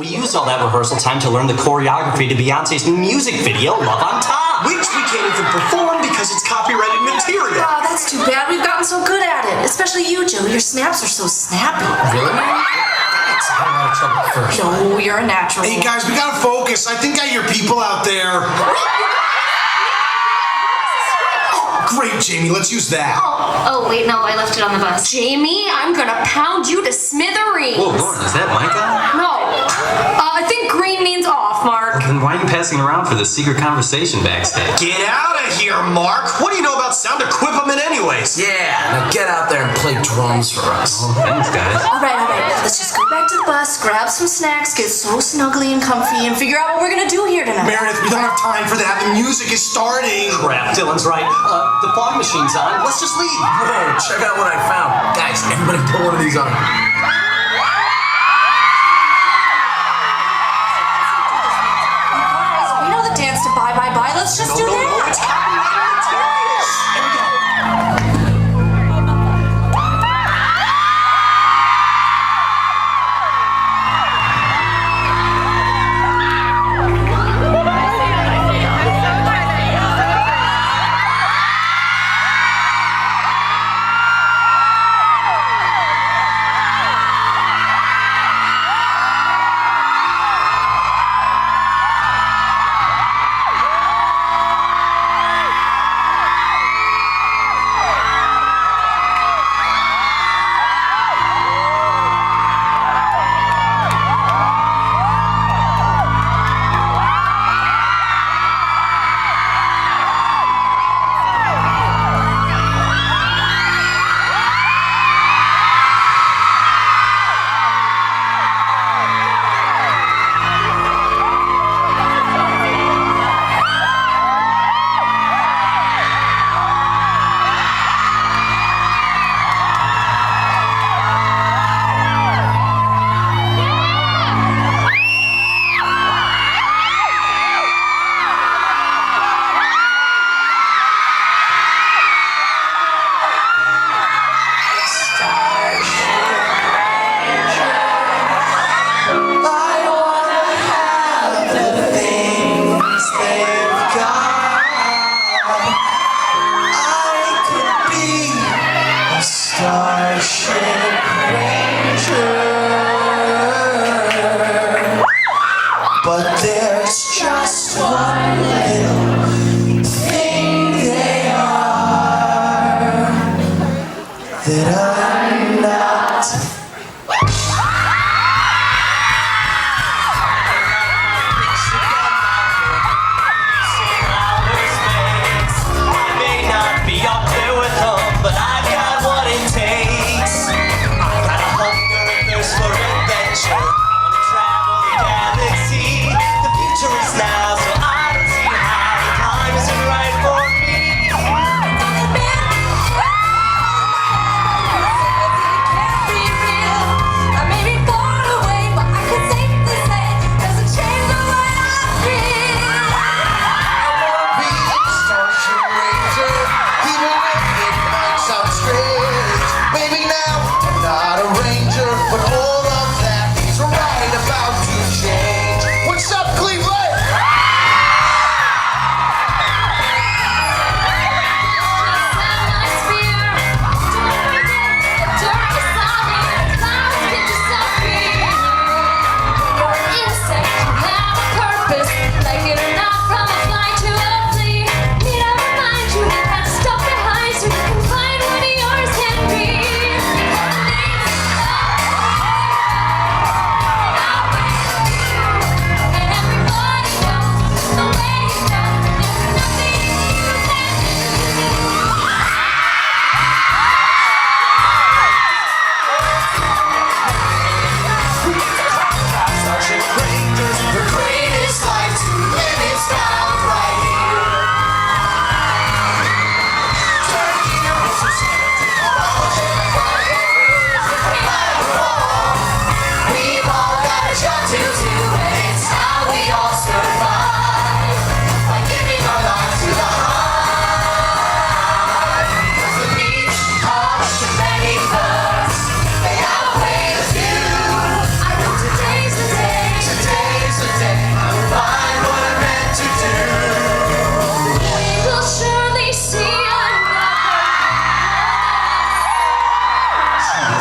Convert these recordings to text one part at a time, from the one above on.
We used all that rehearsal time to learn the choreography to Beyonce's new music video, Love on Top. Which we can't even perform because it's copyrighted material. Oh, that's too bad. We've gotten so good at it. Especially you, Joe. Your snaps are so snappy. Really? Thanks. I got out of trouble first. No, you're a natural. Hey guys, we gotta focus. I think I hear people out there. Great, Jamie. Let's use that. Oh, wait, no, I left it on the bus. Jamie, I'm gonna pound you to smithereens. Whoa, Lauren, is that mic on? No. I think green means off, Mark. Then why are you passing around for the secret conversation backstage? Get out of here, Mark. What do you know about sound equipment anyways? Yeah, now get out there and play drums for us. Oh, thanks, guys. All right. Let's just go back to the bus, grab some snacks, get so snuggly and comfy, and figure out what we're gonna do here tonight. Meredith, we don't have time for that. The music is starting. Crap, Dylan's right. The fog machine's on. Let's just leave. Whoa, check out what I found. Guys, everybody put one of these on. We know the dance to Bye Bye Bye. Let's just do that. It's copyrighted material. Here we go.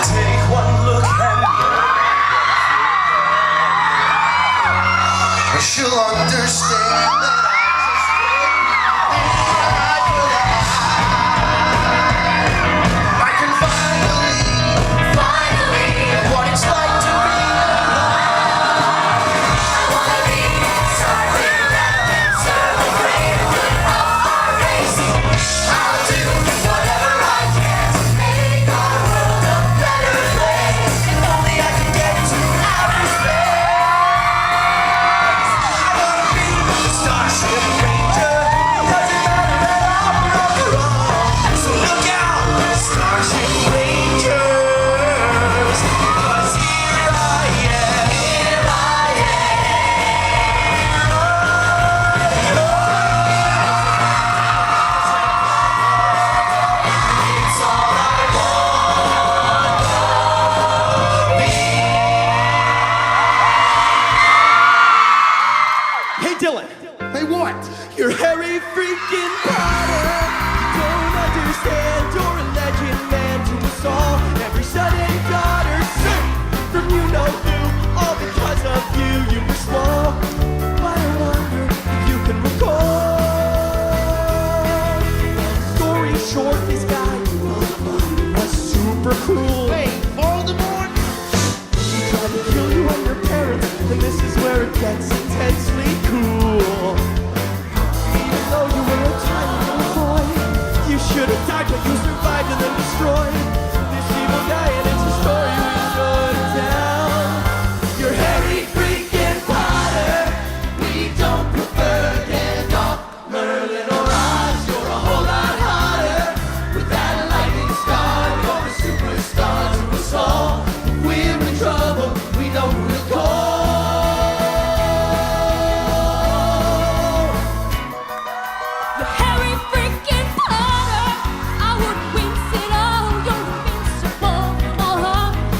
Take one look and she'll understand that I can finally what it's like to be alive. I wanna be something that can celebrate with our race. I'll do whatever I can to make our world a better place. If only I can get to outer space. Starship Ranger, it doesn't matter that I'm not wrong. So look out, Starship Rangers, 'cause here I am. Here I am. It's all I want. Hey Dylan. Hey what? You're Harry freaking Potter. Don't understand. You're a legend man to us all. Every son and daughter sing from you know who. All because of you. You were small, but I wonder if you can recall. Story short, this guy was super cool. Wait, Voldemort? He tried to kill you and your parents, and this is where it gets intensely cool. Even though you were a tiny little boy, you should have died, but you survived and then destroyed this evil guy, and it's a story we should tell. You're Harry freaking Potter. We don't prefer Gandalf, Merlin, or Oz. You're a whole lot hotter. With that lightning star, you're a superstar to us all. If we're in trouble, we know who to call. Harry freaking Potter, I wouldn't wince at all. You're invincible,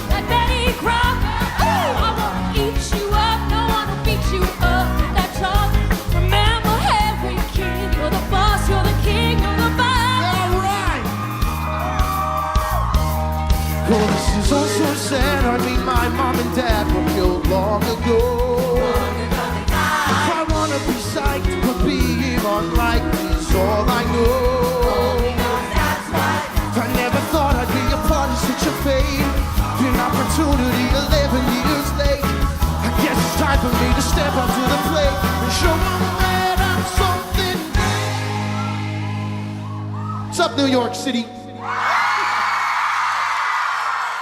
like Betty Crocker. Ooh, I won't eat you up, no one will beat you up with that talk. Remember, Harry King, you're the boss, you're the king, you're the boss. All right. Oh, this is all so sad. I mean, my mom and dad were killed long ago. If I wanna be psyched, but being unlikely is all I know. I never thought I'd be a part of such a fate. An opportunity 11 years late. I guess it's time for me to step up to the plate and show them that I'm something. What's up, New York City?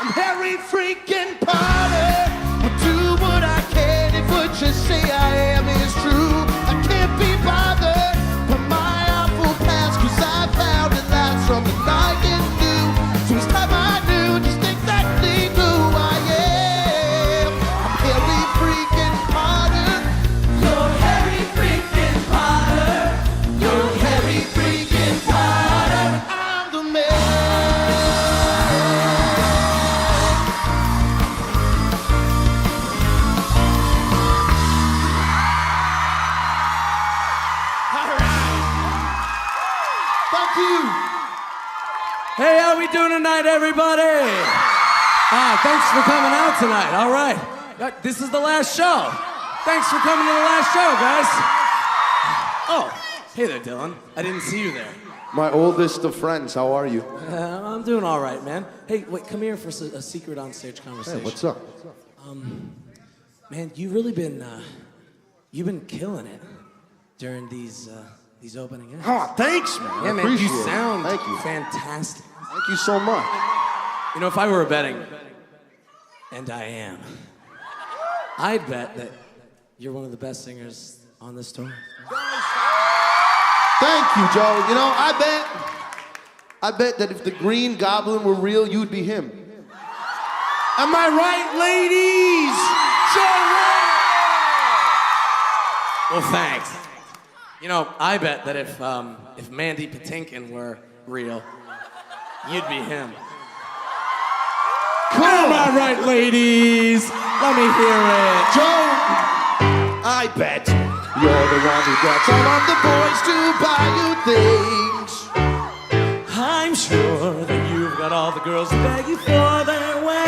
I'm Harry freaking Potter. I'll do what I can if what you say I am is true. I can't be bothered by my awful past, 'cause I found at last something I can do. So it's time I knew just exactly who I am. I'm Harry freaking Potter. You're Harry freaking Potter. You're Harry freaking Potter. I'm the man. Thank you. Hey, how we doing tonight, everybody? Thanks for coming out tonight. All right. This is the last show. Thanks for coming to the last show, guys. Oh, hey there, Dylan. I didn't see you there. My oldest of friends, how are you? I'm doing all right, man. Hey, wait, come here for a secret on-stage conversation. Hey, what's up? Man, you've really been, you've been killing it during these opening acts. Oh, thanks, man. Yeah, I man, appreciate you sound it. Thank you. fantastic. Thank you so much. You know, if I were betting, and I am, I'd bet that you're one of the best singers on this tour. Thank you, Joe. You know, I bet that if the Green Goblin were real, you'd be him. Am I right, ladies? Joe! Well, thanks. You know, I bet that if Mandy Patinkin were real, you'd be him. Cool. Am I right, ladies? Let me hear it. Joe, I bet you're the one who got some of the boys to buy you things. I'm sure that you've got all the girls to beg you for their way.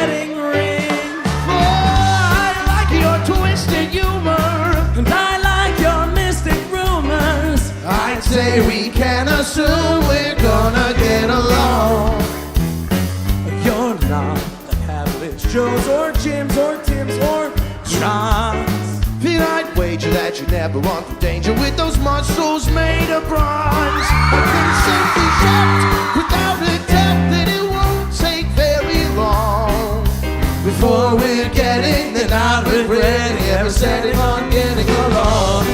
Joes or Jims or Tims or Johns. And I'd wager that you never run from danger with those muscles made of bronze. I can simply shout without a doubt that it won't take very long before we're getting and not regretting ever setting on getting along.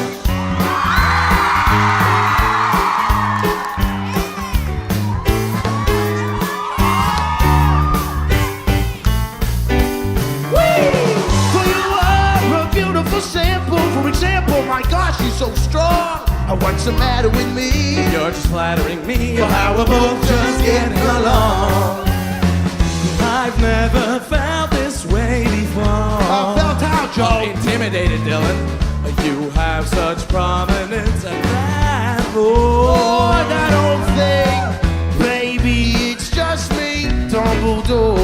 Sample, for example, my gosh, you're so strong. What's the matter with me? You're just flattering me. Or how we're both just getting along. I've never felt this way before. I felt how, Joe? Intimidated, Dylan. You have such prominence and that Oh, that old thing, baby, it's just me, Dumbledore.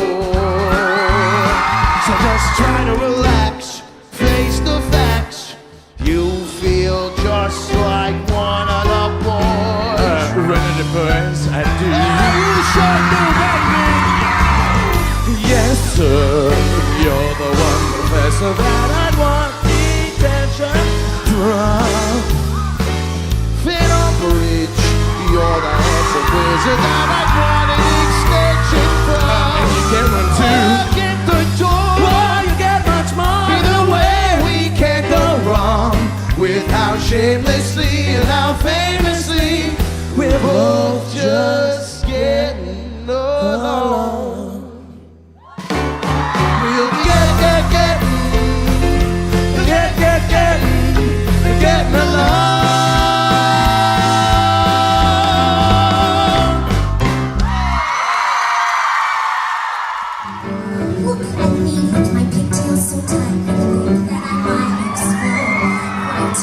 So just try to relax. Face the facts. You feel just like one of the boys. Running the boys, I do. You should do, baby. Yes, sir. You're the one professor that I'd want detention from. Fit on bridge. You're the handsome wizard that I'd want an extension from. And you get one too. Look at the door. Well, you get much more. Either way, we can't go wrong with how shamelessly and how famously we're both just getting along. We'll getting along. Look at me with my pigtails so tight, I think that I might explode. Right?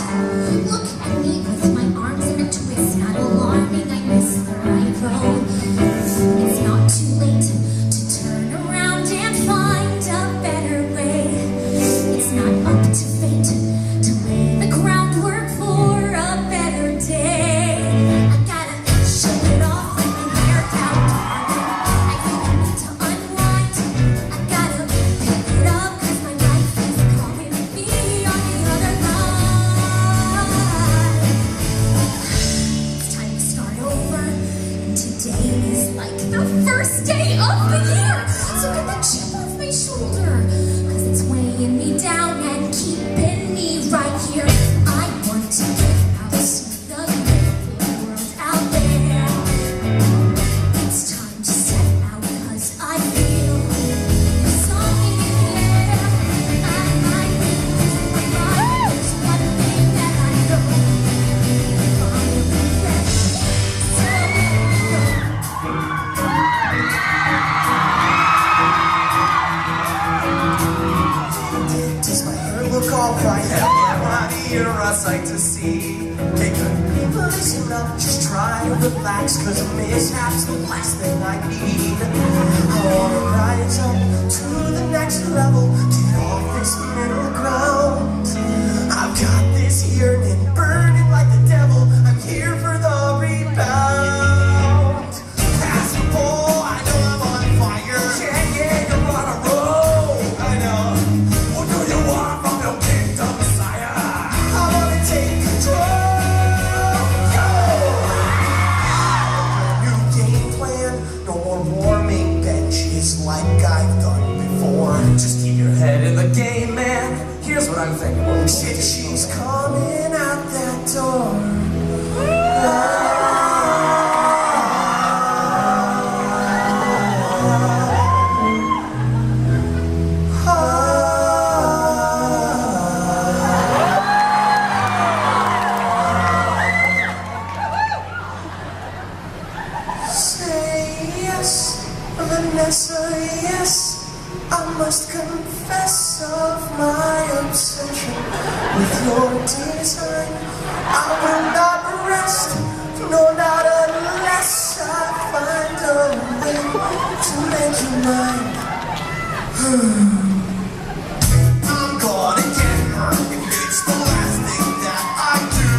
Look at me with my arms in a twist, not alarming, I miss the right road. It's not too late to turn around and find a better way. It's not up to fate to lay the groundwork for a better day. I gotta show it off like my hair down, darling. I really need to unwind. I gotta pick it up 'cause my life is calling me on the other line. It's time to start over, and today is like the first day of the year. So get that chip off my shoulder, 'cause it's weighing me down and keeping me right here. I want to get out, see the beautiful world out there. It's time to set out, 'cause I feel something in the air. I might lose my mind. There's one thing that I know. I'll be ready. Does my hair look alright? Hell yeah, my ear a sight to see. Okay, good. Listen up, just try to relax, 'cause a mishap's the last thing I need. I wanna rise up to the next level, get off this middle ground. I've got this yearning, burning like the devil. I'm here for the rebound. Pass the ball, I know I'm on fire. Yeah, you're on a roll. I know. What do you want from your kingdom, Messiah? I wanna take control. Yo! New game plan, no more warming benches like I've done before. Just keep your head in the game, man. Here's what I'm thinking. Oh shit, she's coming out that door. Say yes, Vanessa, yes. I must confess of my obsession with your design. I will not rest, no, not unless I find a way to make you mine. I'm gonna get her if it's the last thing that I do.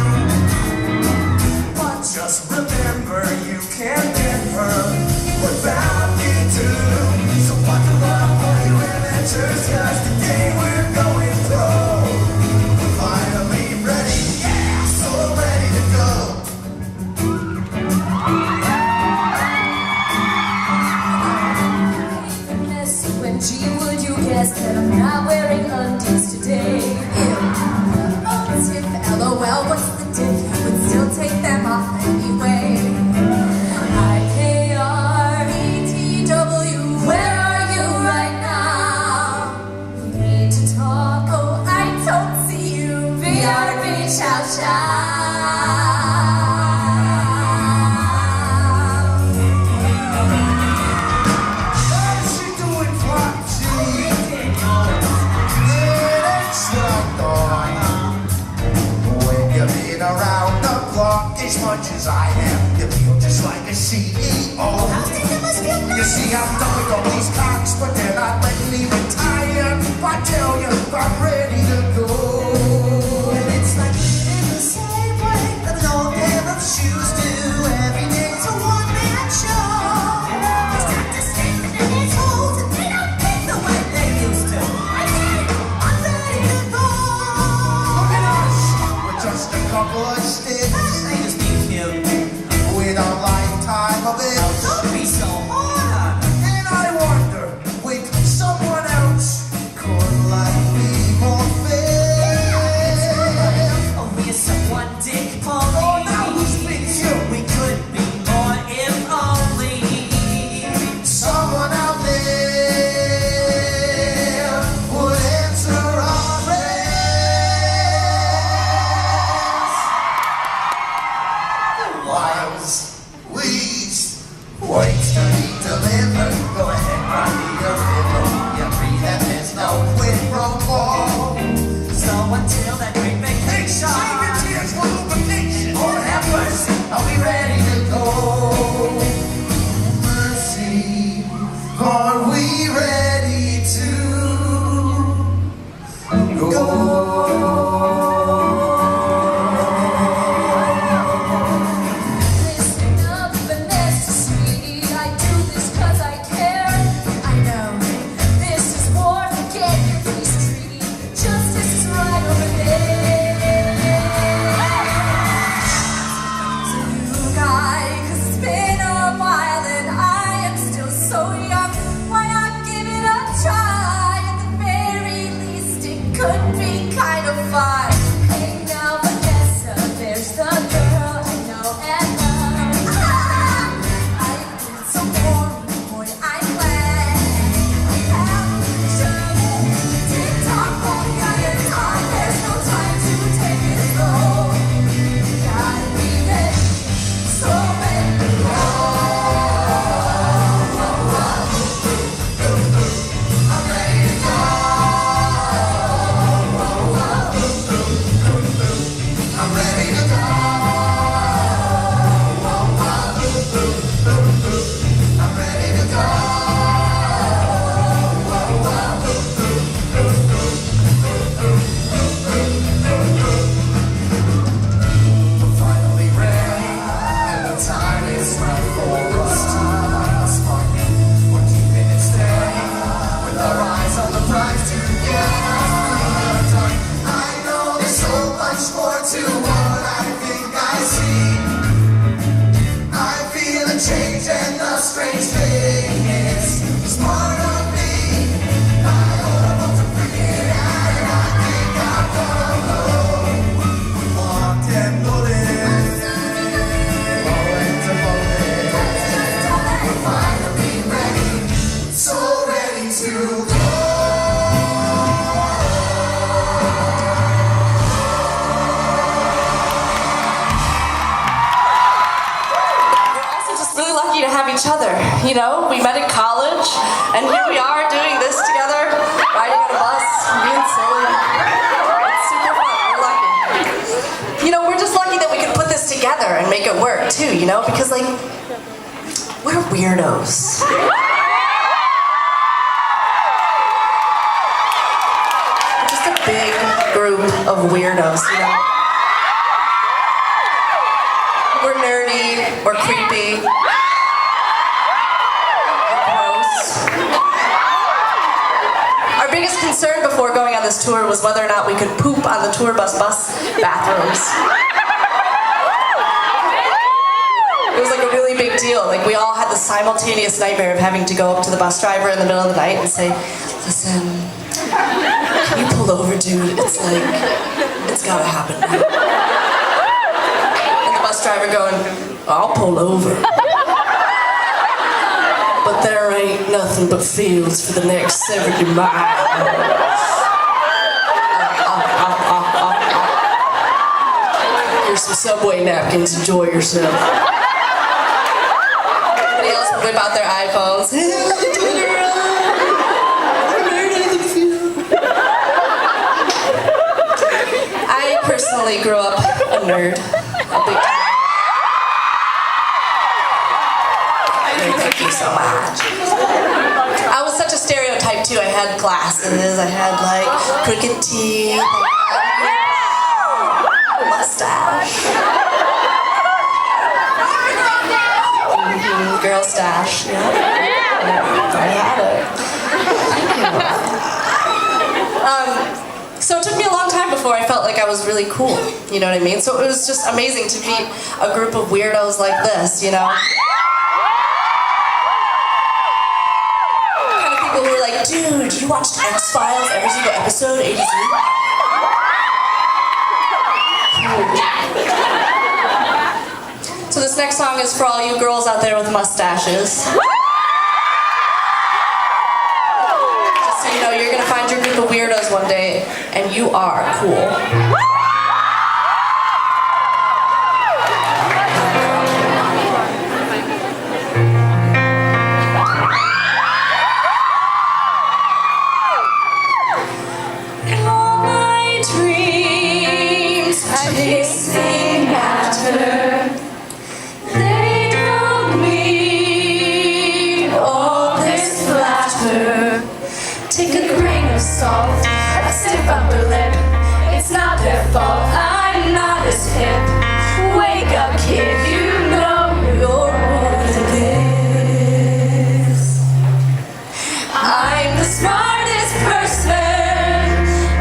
But just remember, you can't get her without me too. So buckle up, boy, when it's guess that I'm not wearing undies today. Oh, tip, LOL, what's the diff? I would still take them off anyway. IKRETW, where are you right now? We need to talk, oh, I don't see you. VRB, chow chow. Around the clock as much as I am, you feel just like a CEO. You see, I'm done with all these cocks, but they're not letting me retire. I tell you, I'm ready to go. And it's like in the same way that an old pair of shoes do. Every day's a one-man show. There's Dr. Satan and his holes, and they don't fit the way they used to. I get it, I'm ready to go. Look at us, we're just a couple of sticks. They just be cute. With a lifetime of it. Don't be so hard. And I wonder, with someone else, could life be more fair? Oh, we're someone dick only. Oh, now who's been you? We could be more if only Someone out there would answer our prayers. Wiles, weeds, waits to be delivered. Go ahead, cry me a river. You breathe and there's no quid pro quo. so until that great vacation. Save your tears for lubrication. Lord have mercy, are we ready to go? Mercy, are we ready to go? Listen up, Vanessa, sweetie. I do this 'cause I care. I know this is war. Forget your peace treaty. Justice is right over there. So you guy, 'cause it's been a while and I am still so young. Why not give it a try? At the very least, it could be kind of fun. Hey now, Vanessa, there's the girl I know and love. I've been so boring, boy, I'm glad. TikTok, boy, I am time. There's no time to take it slow. Gotta be ready, so ready to go. I'm ready to go. I'm ready to go. I'm ready to go. We're finally ready, and the time is right for us to light a spark. We're keeping it steady, with our eyes on the prize together. I know there's so much more to what I think I see. I feel a change, and the strange thing is, it's part of me. I want to forget it, and I think I'm gonna go. Locked and loaded, rolling to loaded. We're finally ready, so ready to go. We're also just really lucky to have each other. You know, we met in college, and here we are doing this together, riding on a bus, being silly. It's super fun. We're lucky. You know, we're just lucky that we could put this together and make it work too. You know, because like we're weirdos. We're just a big group of weirdos. You know. We're nerdy, we're creepy, we're gross. Our biggest concern before going on this tour was whether or not we could poop on the tour bus bathrooms. It was like a really big deal. Like we all had the simultaneous nightmare of having to go up to the bus driver in the middle of the night and say, Listen, can you pull over, dude? It's like, it's gotta happen now. And the bus driver going, I'll pull over. But there ain't nothing but fields for the next 70 miles. Here's some Subway napkins, enjoy yourself. Everybody else would whip out their iPhones. I personally grew up a nerd. A big time. Thank you so much. I was such a stereotype too. I had glasses, I had like crooked teeth, a mustache. Girl stash, yeah. I had it. So it took me a long time before I felt like I was really cool, you know what I mean? So it was just amazing to meet a group of weirdos like this, you know? Kind of people who were like, dude, you watched X-Files every single episode, A to Z? So this next song is for all you girls out there with mustaches. Just so you know, you're gonna find your group of weirdos one day, and you are cool. All my dreams chasing after. They don't mean all this laughter. Take a grain of salt, a stiff upper lip. It's not their fault, I'm not as hip. Wake up, kid, you know you're more than this. I'm the smartest person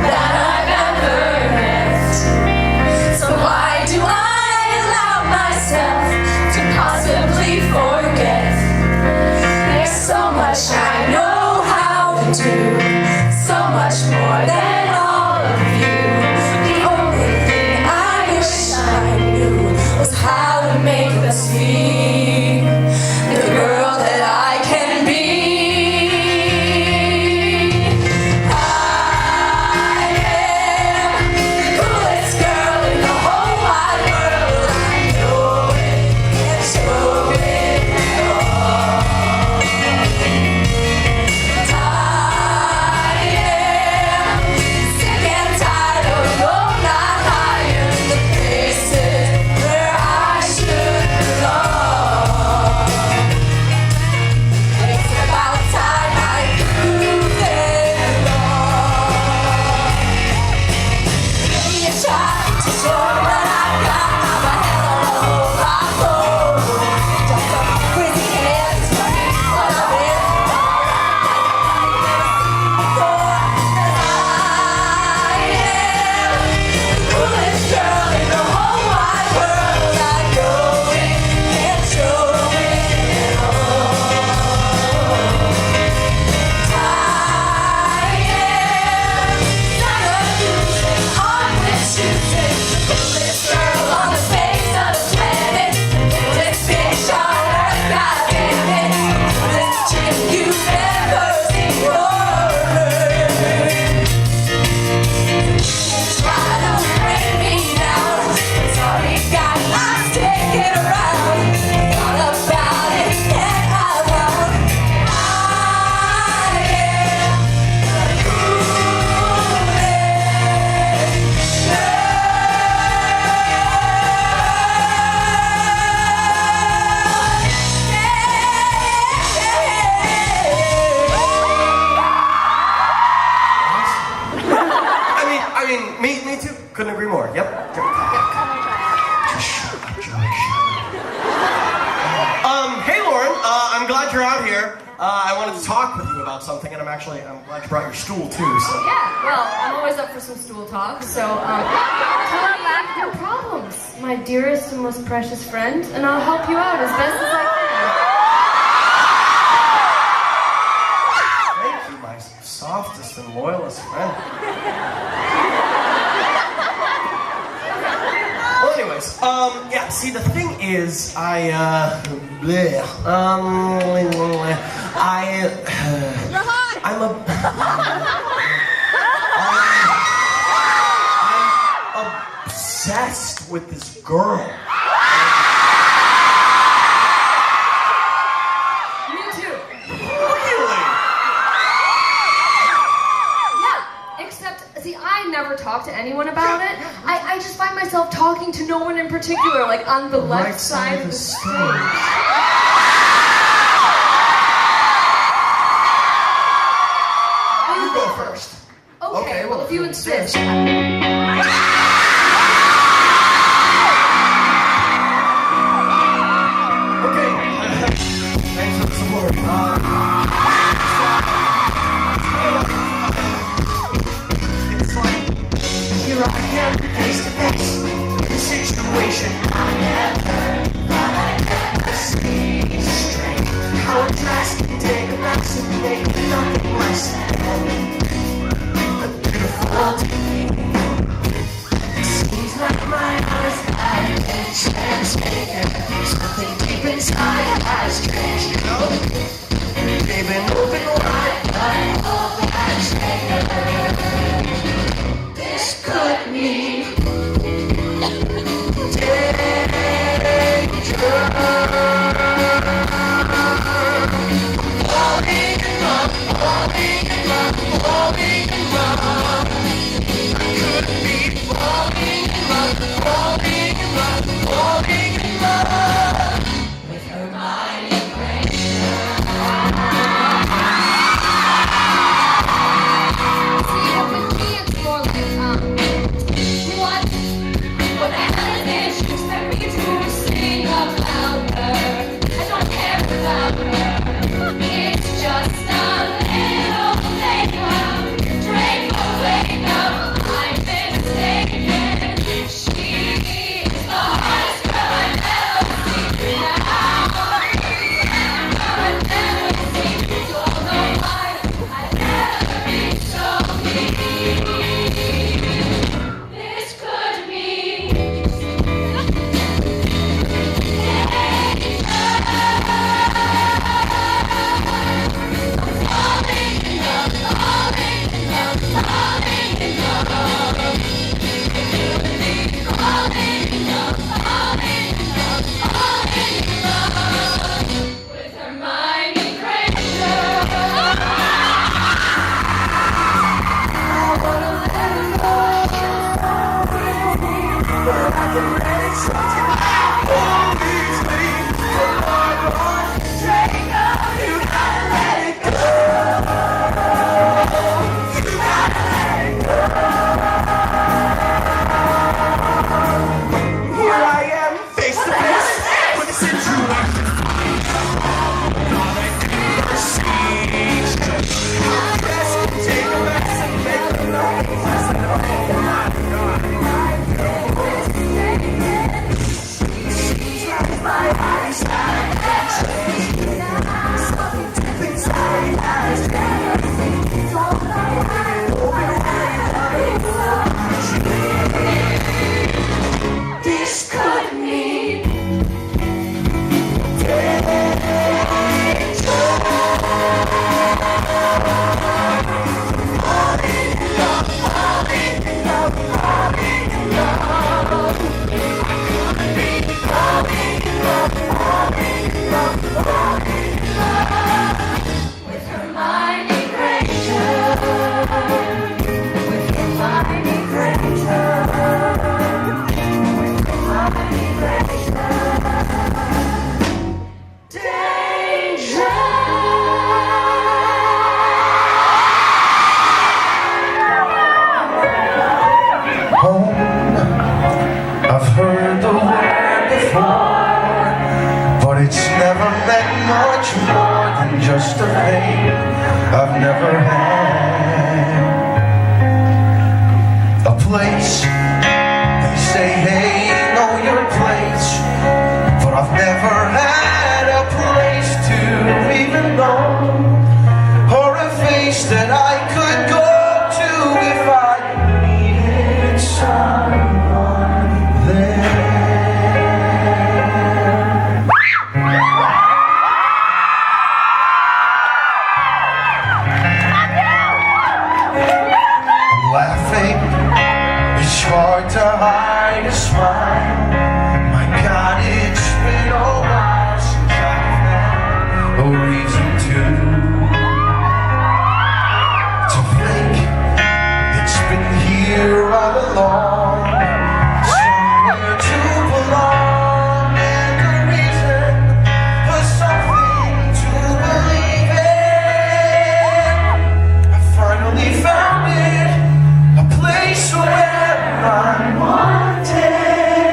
that I've ever met. So why do I allow myself to possibly forget? There's so much I know how to do, so much more than all of you. The only thing I wish I knew was how to make us see the girl that I can be. I am the coolest girl in the whole wide world. I know it and show it all. I am sick and tired of going not higher in the places where I should belong. It's about time I prove them wrong. Give me a shot to show what I've got. I'm a hell of a whole lot more. Just some crazy hands running what I'm in. Coolest girl in the whole wide world. I know it and show it all. I am not losing on with choosing the coolest girl on the face of the planet. Coolest bitch on earth, goddamn it. Coolest chick you've ever seen or heard. Try to bring me down. Sorry, God, I'm sticking around. Thought about it and I found I am the Me too. Couldn't agree more. Yep. Hey Lauren, I'm glad you're out here. I wanted to talk with you about something, and I'm glad you brought your stool too. So. Yeah, well, I'm always up for some stool talk, so tell me about your problems, my dearest and most precious friend, and I'll help you out as best as I can. Thank you, my soft loyalist friend. Well, anyways, yeah, see, the thing is, I'm obsessed with this girl. Me too. Really? Yeah, except, see, I never talk to anyone about it. I just find myself talking to no one in particular, like on the left side of the stage. You go first. Okay, well, if you insist. Thanks for the support. It's like, here I am, face to face, with a situation I never thought I'd ever see. Strange how a dress can take a mess and make nothing less than beautiful to me. It seems like my eyes have been transfigured. Something deep inside has changed, you know? They've been open wide, but all that's triggered. This could mean danger. Falling in love, falling in love, falling in love. I could be falling in love, falling in love, falling in love with her mind and Granger. See, with me, it's more like, what the hell is it? You expect me to sing about her? I don't care about her. It's just a little makeup. Drink away now, I'm mistaken. She's the hottest girl I've ever seen. Now I've never seen. Don't know why I've never been so mean. This could mean with her mind and Granger. I wanna let her know but I can let it shut you out. Won't easily, Granger, you gotta let it go. You gotta let it go. Here I am, face to face with a situation thought I'd never see. How a dress can take a mess and make nothing less than a laughing. It's hard to hide a smile. My God, it's been a while since I've had a reason to think it's been here all along. Somewhere to belong and a reason for something to believe in. I finally found it, a place where I'm wanted.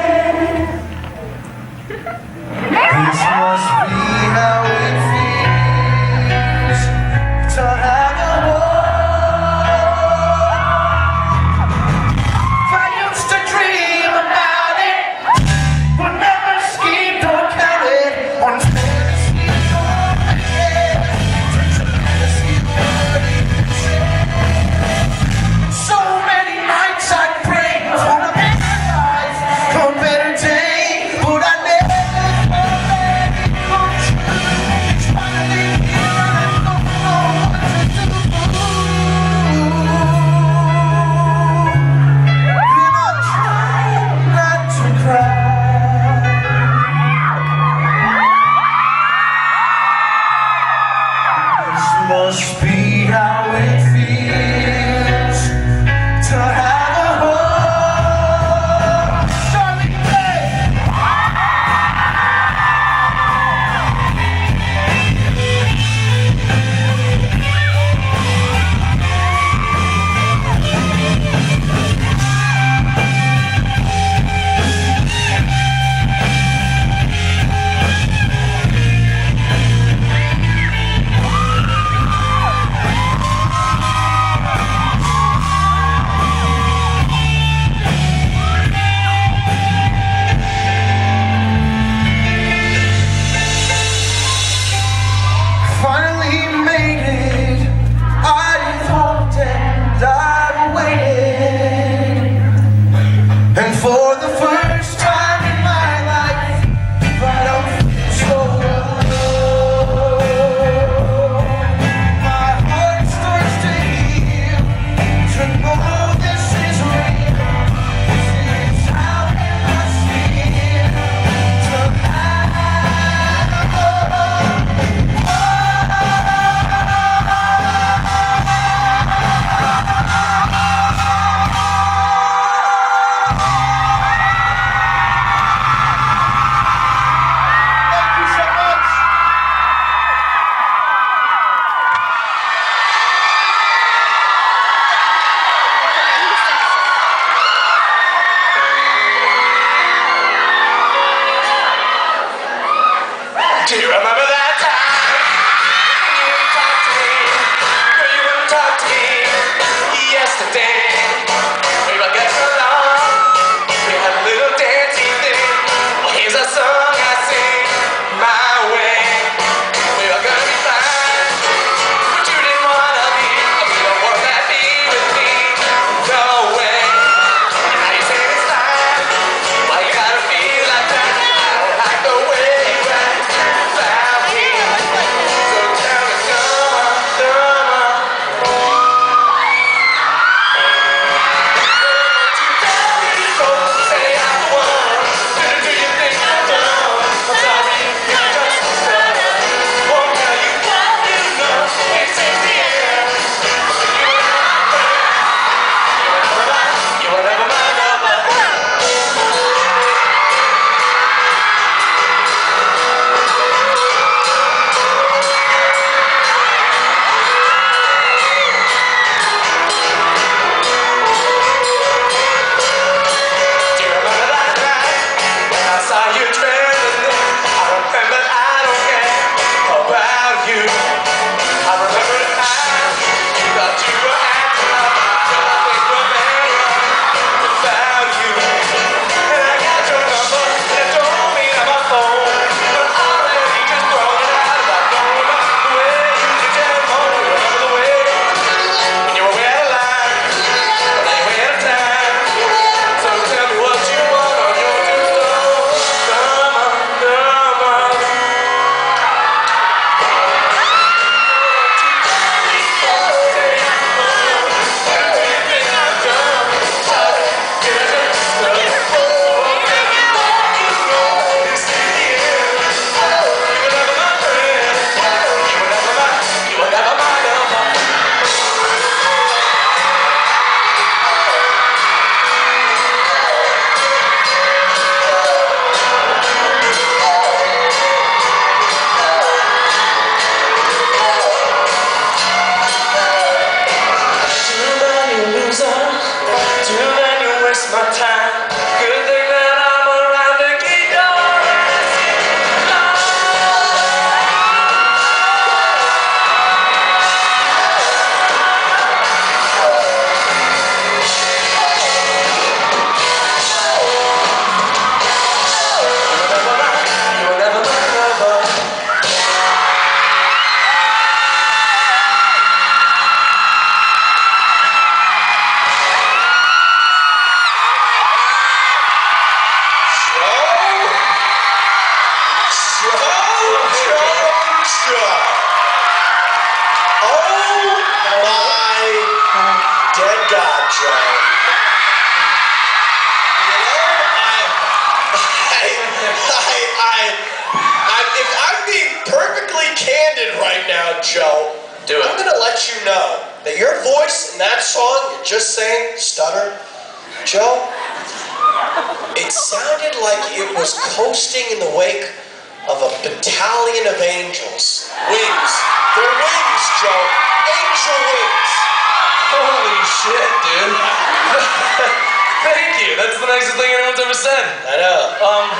being perfectly candid right now, Joe. Do it. I'm gonna let you know that your voice in that song you're just saying, Stutter, Joe, it sounded like it was coasting in the wake of a battalion of angels. Wings. They're wings, Joe. Angel wings. Holy shit, dude. Thank you. That's the nicest thing anyone's ever said. I know. Okay.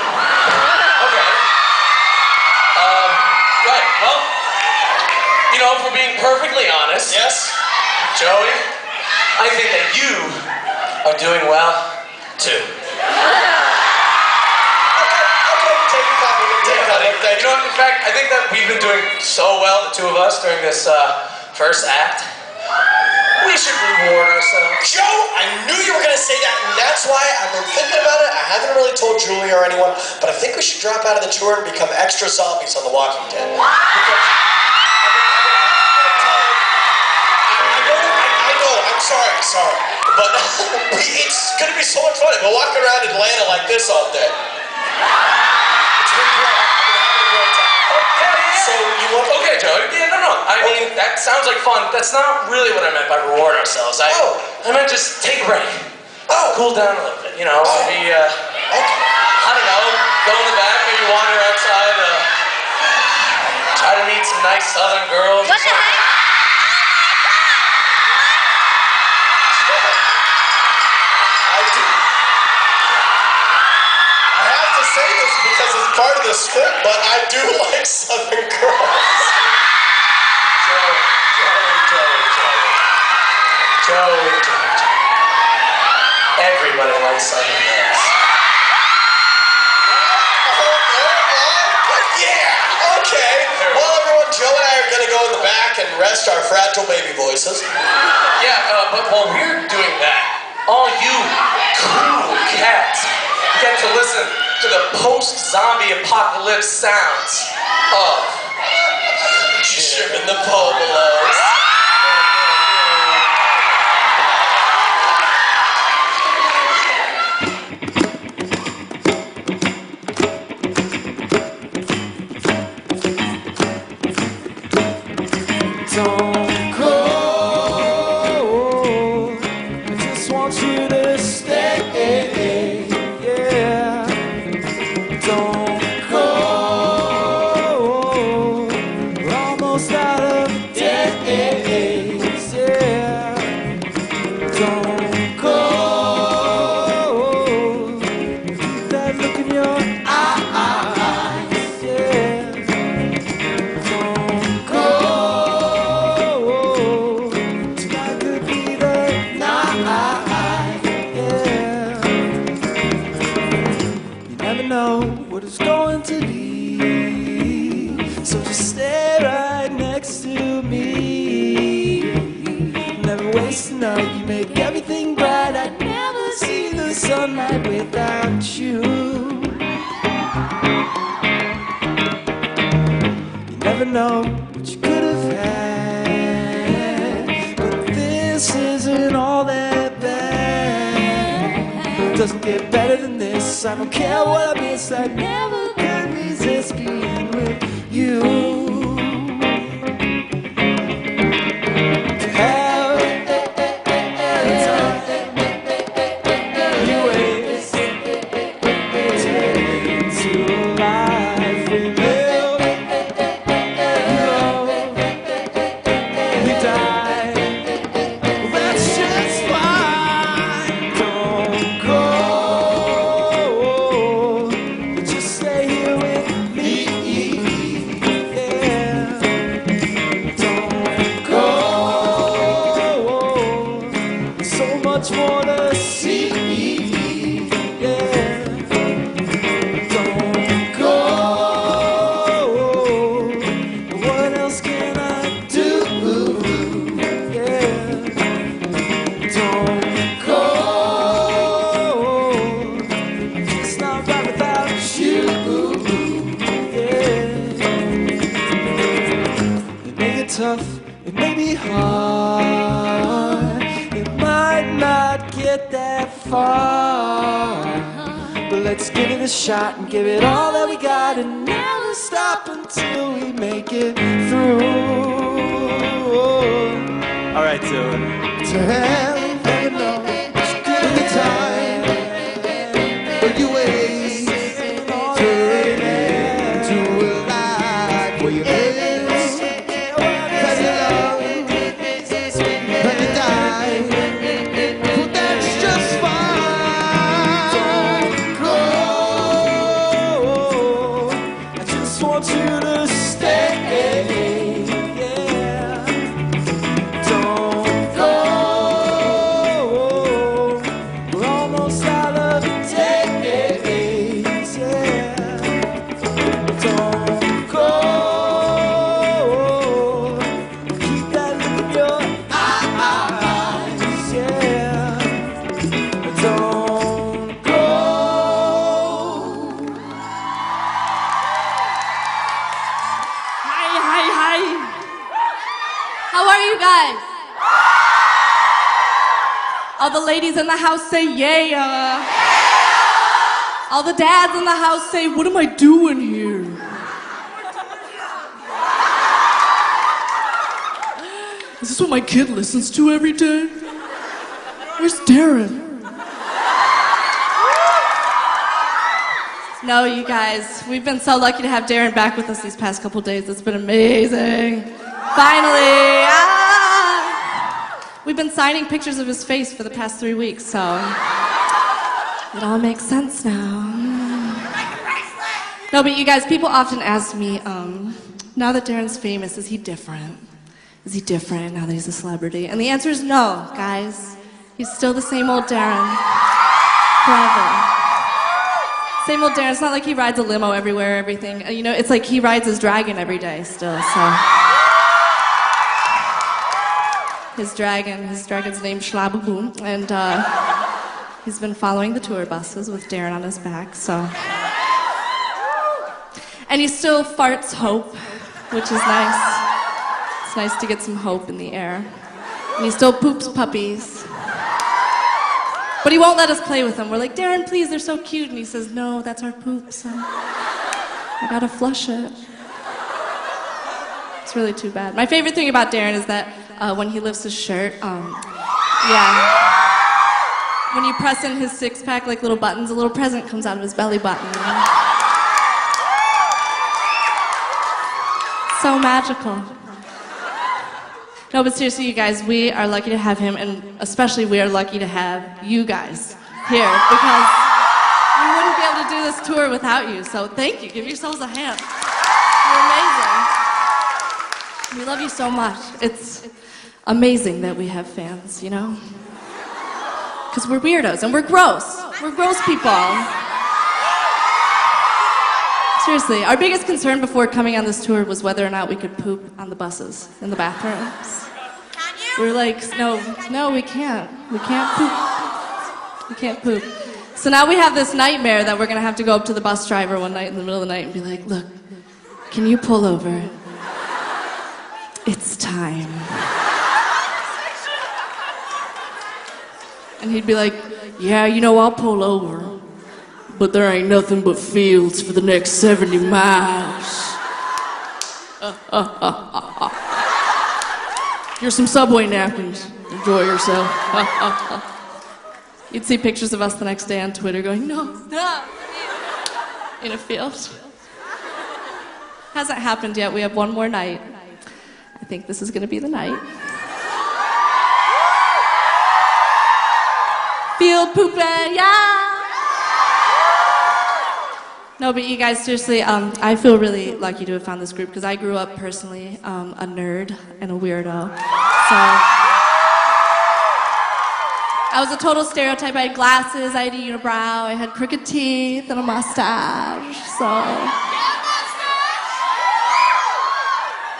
Right, well, you know, if we're being perfectly honest. Yes? Joey, I think that you are doing well, too. Take a compliment. Take a compliment. Thank You know what, in fact, I think that we've been doing so well, the two of us, during this first act. We should reward ourselves. Joe, I knew you were going to say that, and that's why I've been thinking about it. I haven't really told Julie or anyone, but I think we should drop out of the tour and become extra zombies on The Walking Dead. I know, I'm sorry, but it's going to be so much fun. We'll walk around Atlanta like this all day. It's been great. I've been having a great time. So you want? Okay, Joey. Yeah, no. I mean, that sounds like fun. That's not really what I meant by reward ourselves. I meant just take a break. Cool down a little bit. You know, maybe I don't know, go in the back, maybe wander outside, try to meet some nice Southern girls. What the heck? I have to say this because it's part of the script, but I do like Southern girls. Joey. Everybody likes Southern girls. Yeah, okay. Well, everyone, Joe and I are going to go in the back and rest our fragile baby voices. Yeah, but while we're doing that, all you cool cats get to listen to the post-zombie apocalypse sounds of Jim and the Povolos. Don't go. I just want you to stay. Yeah. Don't go. We're almost out of days. Yeah. Don't go. Keep that look in your eyes. Yeah. Don't go. Tonight could be the night. Yeah. You never know what it's going to be. So just stay right next to me. Never waste a night. You make everything bright. I'd never see the sunlight without you. You never know what you could have had, but this isn't all that bad. Doesn't get better than this. I don't care what I miss. I never could resist being with you. To have you ways to life we live. You die. Well, that's just fine. Don't go. Just stay here with me. Yeah. Don't go. So much more to see. Yeah. Don't go. What else can I do? Yeah. Don't go. It's not right without you. Yeah. It may get tough. It may be hard. It might not get that far. But let's give it a shot and give it all that we got and never gonna stop until we make it through. All right, so tell them no, it's good the time, but you wait, turn into a life where you live, that you love, that you die, but that's just fine. Don't go, I just want you to stay, yeah. Don't go, we're almost out of days, yeah. Don't go, keep that look in your eyes, yeah. Don't go. Hi. How are you guys? All the ladies in the house say yeah. All the dads in the house say, what am I doing here? Is this what my kid listens to every day? Where's Darren? No, you guys, we've been so lucky to have Darren back with us these past couple days. It's been amazing. Finally. We've been signing pictures of his face for the past 3 weeks, so it all makes sense now. No, but you guys, people often ask me, now that Darren's famous, is he different? Is he different now that he's a celebrity? And the answer is no, guys. He's still the same old Darren. Forever. Same old Darren. It's not like he rides a limo everywhere, everything. You know, it's like he rides his dragon every day still, so. His dragon's named Schlababoom, and he's been following the tour buses with Darren on his back, so. And he still farts hope, which is nice. It's nice to get some hope in the air. And he still poops puppies. But he won't let us play with them. We're like, Darren, please, they're so cute. And he says, no, that's our poop, son. I gotta flush it. It's really too bad. My favorite thing about Darren is that when he lifts his shirt, when you press in his six-pack like little buttons, a little present comes out of his belly button. You know? So magical. No, but seriously, you guys, we are lucky to have him, and especially we are lucky to have you guys here, because we wouldn't be able to do this tour without you, so thank you. Give yourselves a hand. You're amazing. We love you so much. It's amazing that we have fans, you know? Because we're weirdos, and we're gross. We're gross people. Seriously, our biggest concern before coming on this tour was whether or not we could poop on the buses, in the bathrooms. We were like, no, we can't. We can't poop. We can't poop. So now we have this nightmare that we're gonna have to go up to the bus driver one night in the middle of the night and be like, look, can you pull over? It's time. And he'd be like, yeah, you know, I'll pull over. But there ain't nothing but fields for the next 70 miles. Here's some Subway napkins. Enjoy yourself. You'd see pictures of us the next day on Twitter going, no, stop. In a field. Hasn't happened yet. We have one more night. I think this is going to be the night. Field pooping, yeah! No, but you guys, seriously, I feel really lucky to have found this group because I grew up personally a nerd and a weirdo. So I was a total stereotype. I had glasses, I had a unibrow, I had crooked teeth and a mustache.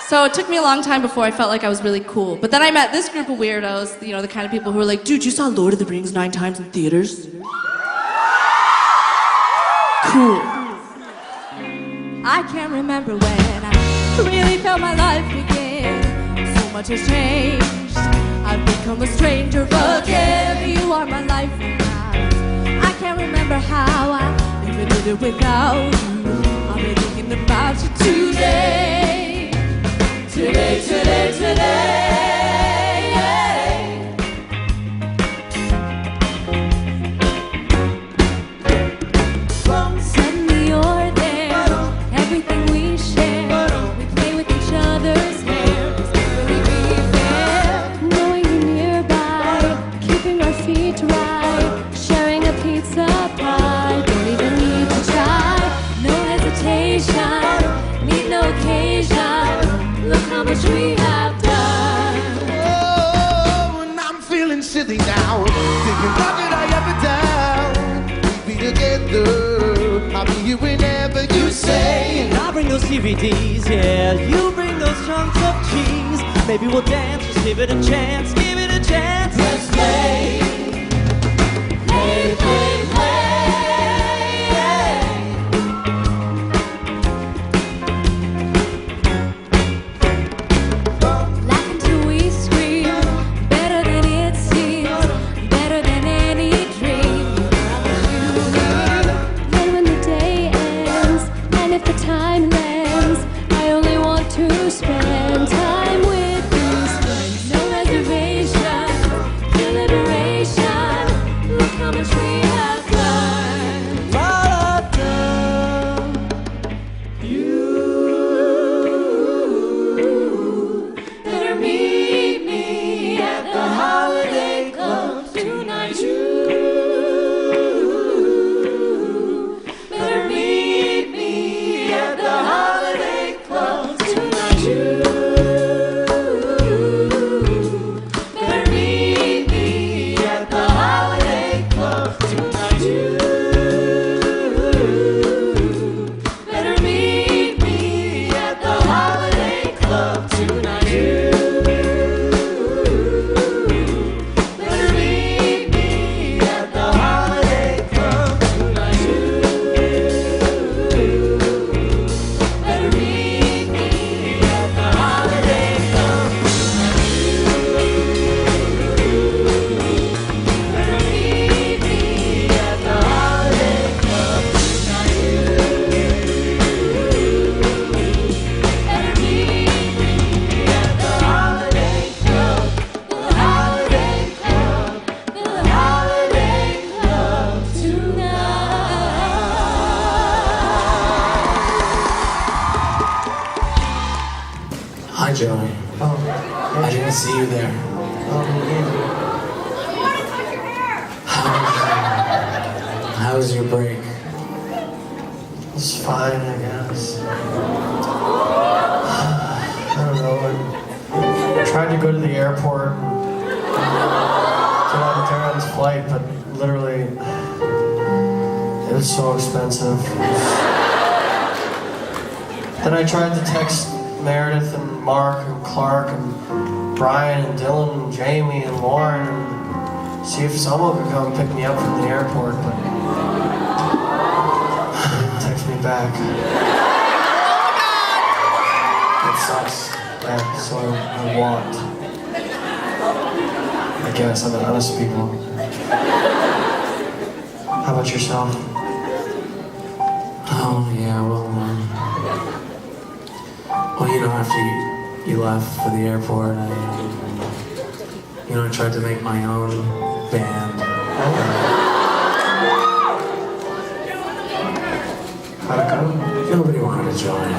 So it took me a long time before I felt like I was really cool. But then I met this group of weirdos, you know, the kind of people who were like, dude, you saw Lord of the Rings 9 times in theaters? Cool. I can't remember when I really felt my life begin. So much has changed. I've become a stranger again. You are my life now. I can't remember how I even did it without you. I've been thinking about you today. Today, today, today. Suddenly you're there. Everything we share, we play with each other's hair. Does it really be fair? Knowing you're nearby, keeping our feet dry, sharing a pizza pie. Don't even need to try. No hesitation, need no occasion. Look how much we have done. Oh, and I'm feeling silly now. Thinking, how did I ever down? We'd be together. I'll be here whenever you say. And I'll bring those DVDs, yeah. You bring those chunks of cheese. Maybe we'll dance, just give it a chance, give it a chance. Let's play. Play, play, play. Laugh until we scream. Better than it seems. Better than any dream. Then when the day ends, and if the time lends, I only want to spend time with you. No reservation, deliberation. Look how much we have done. You better meet me at the holiday club tonight. You better meet me at the holiday club tonight. You better meet me at the holiday club tonight. You better meet me at the holiday club tonight. You better meet me at the holiday club tonight. You better meet me at the holiday club Better meet me at the holiday club tonight. Better meet me at the holiday club, the holiday club, the holiday club tonight. Hi, Joey. I didn't see you there. How was your break? It's fine, I guess. I don't know. I tried to go to the airport and get on Darren's flight, but literally, it was so expensive. Then I tried to text Meredith and Mark and Clark and Brian and Dylan and Jamie and Lauren and see if someone could come pick me up from the airport, but text me back. It sucks. Yeah, so I want. I guess I'm an honest people. How about yourself? Oh, yeah, well, you know, after you left for the airport, I tried to make my own band. How'd it go? Nobody wanted to join.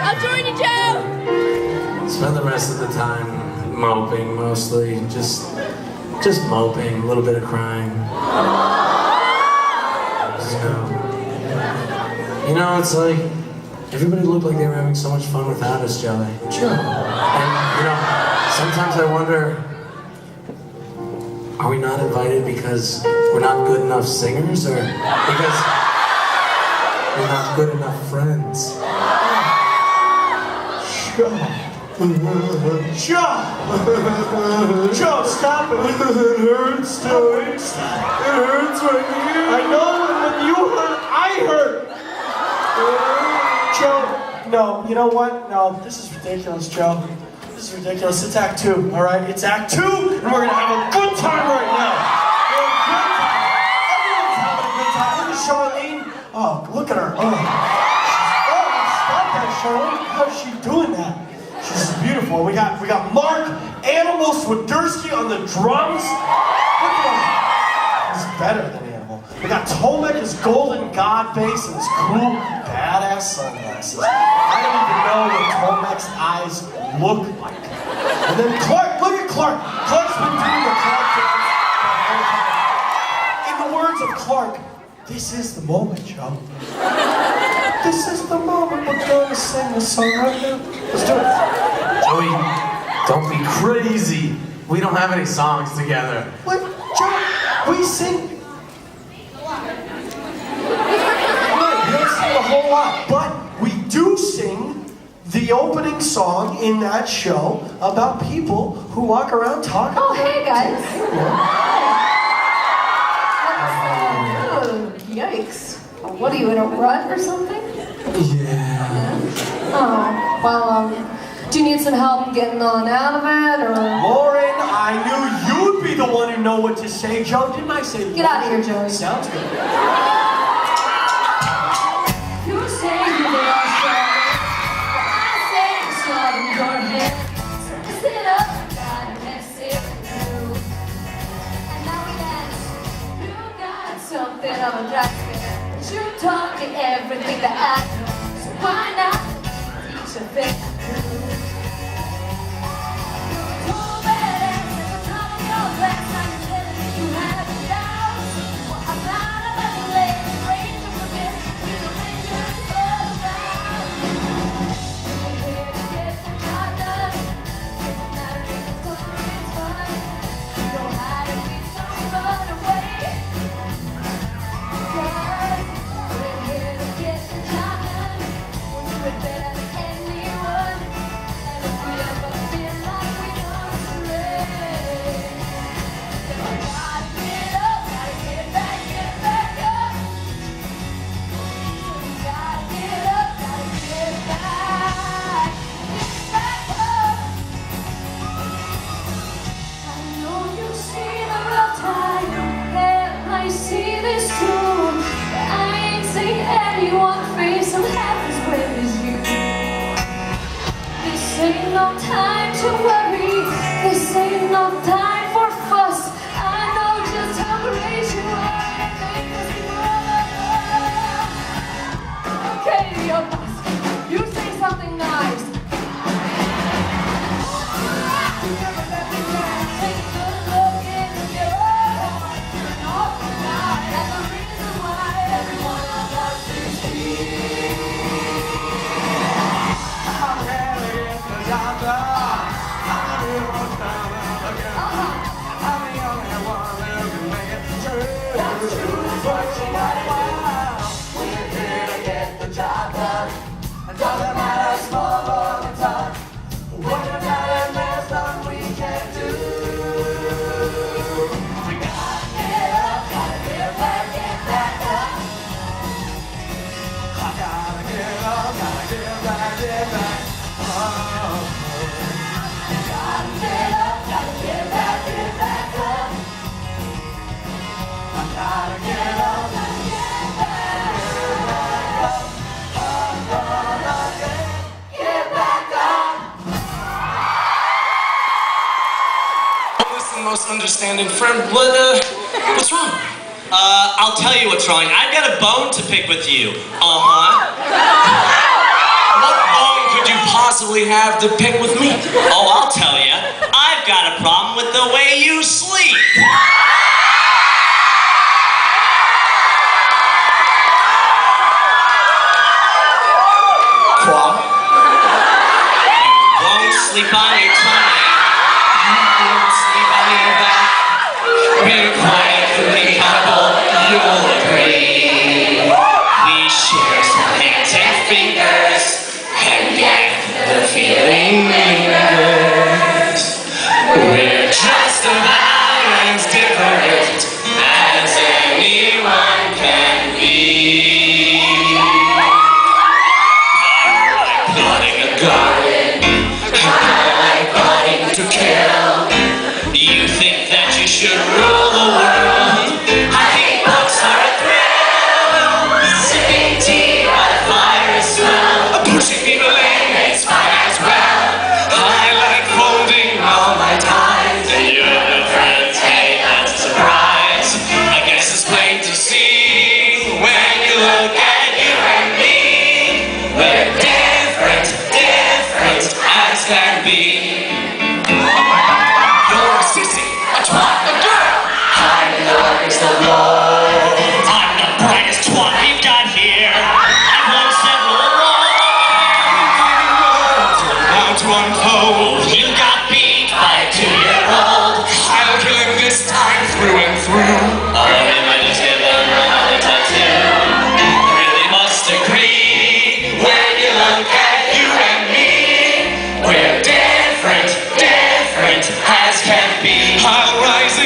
I'll join you, Joe! Spend the rest of the time moping, mostly. Just moping, a little bit of crying. You know, it's like, everybody looked like they were having so much fun without us, Joey. Sure. And, sometimes I wonder, are we not invited because we're not good enough singers, or because we're not good enough friends? Joe, stop it! It hurts, Joey. It hurts right here. I know, when you hurt, I hurt. Joe, no, you know what? No, this is ridiculous, Joe. This is ridiculous. It's Act 2, all right? It's Act 2, and we're gonna have a good time right now. Everyone's having a good time. Look at Charlene. Oh, look at her. Oh, stop that, Charlotte. How's she doing that? She's beautiful. We got Mark Animal Swiderski on the drums. Look at him. He's better than Animal. We got Tomek, his golden god bass, and his cool, badass sunglasses. I don't even know what Tomek's eyes look like. And then Clark, look at Clark. Clark's been doing the Clark dance the whole time. In the words of Clark, this is the moment, Joe. This is the moment. We're going to sing this song right now. Let's do it. Joey, don't be crazy. We don't have any songs together. What? Joe, we sing. We don't sing a whole lot, but we do sing the opening song in that show about people who walk around talking. Oh, hey guys. Oh, yikes. What are you, in a rut or something? Yeah. Oh, well, do you need some help getting on out of it, or? Lauren, I knew you'd be the one who know what to say. Joe, didn't I say? Get out of here, Joey. Sounds good. You say you're the last straw, I say the straw in your head. Sit up, gotta mess it through. And now we dance. You got something of a dry spell. You taught me everything that I know. So why not teach a thing to do? You're so badass at the top of your class. Now you're telling me you have doubts. Well, I'm not about to let the Granger forget. We're the Rangers all around. We're here to get the job done. It don't matter if it's tough or it's fun. You know how to be, so run away. We're here to get the job done. We'll do it better than anyone. And if we ever feel like we don't stray, then we gotta get up, gotta get back up. So we gotta get up, gotta get back up. I know you see the rough time, and I see this too. But I ain't seen anyone face them half as well as you. This ain't no time to worry. This ain't no time for fuss. I know just how great you are, and make us run. Okay, yo, you say something nice. You never let me down. Take a good look in the mirror. You're an awful guy. That's the reason why everyone of us is here. I'm ready to get the job done. I'm the real one coming again. I'm the only one who can make it true. That's true. But you got it well. We're here to get the job done. It doesn't matter small or the tough. What about it, there's nothing we can do. We gotta get up, gotta get back up. I gotta get up, gotta get back. Oh. Gotta get up, gotta get back up. I gotta get up, gotta get back up. I'm gonna get back up. Listen, most understanding friend. What's wrong? I'll tell you what's wrong. I've got a bone to pick with you. What bone could you possibly have to pick with me? Oh, I'll tell you. I've got a problem with the way you sleep. You won't sleep on your tummy. You won't sleep on your back. We're quite a pretty couple, you'll agree. We share some hands and fingers, and yet the feeling lingers. We're just about as different as anyone can be. I'm like planting a garden, I like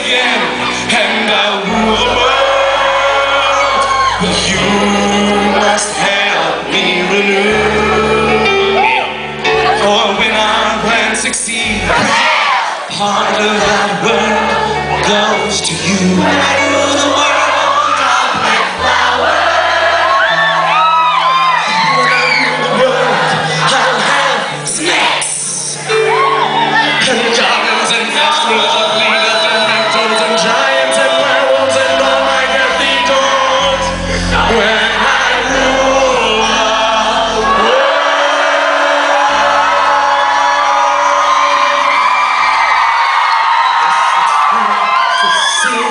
again, and I'll rule the world. But you must help me renew. For when our plans succeed, part of that world goes to you. When I rule the world, I'll plant flowers. When I rule the world, I'll have snacks and goblins and monsters of leaders and mentors and giants and werewolves and all my earthly dogs. When I rule the world. To see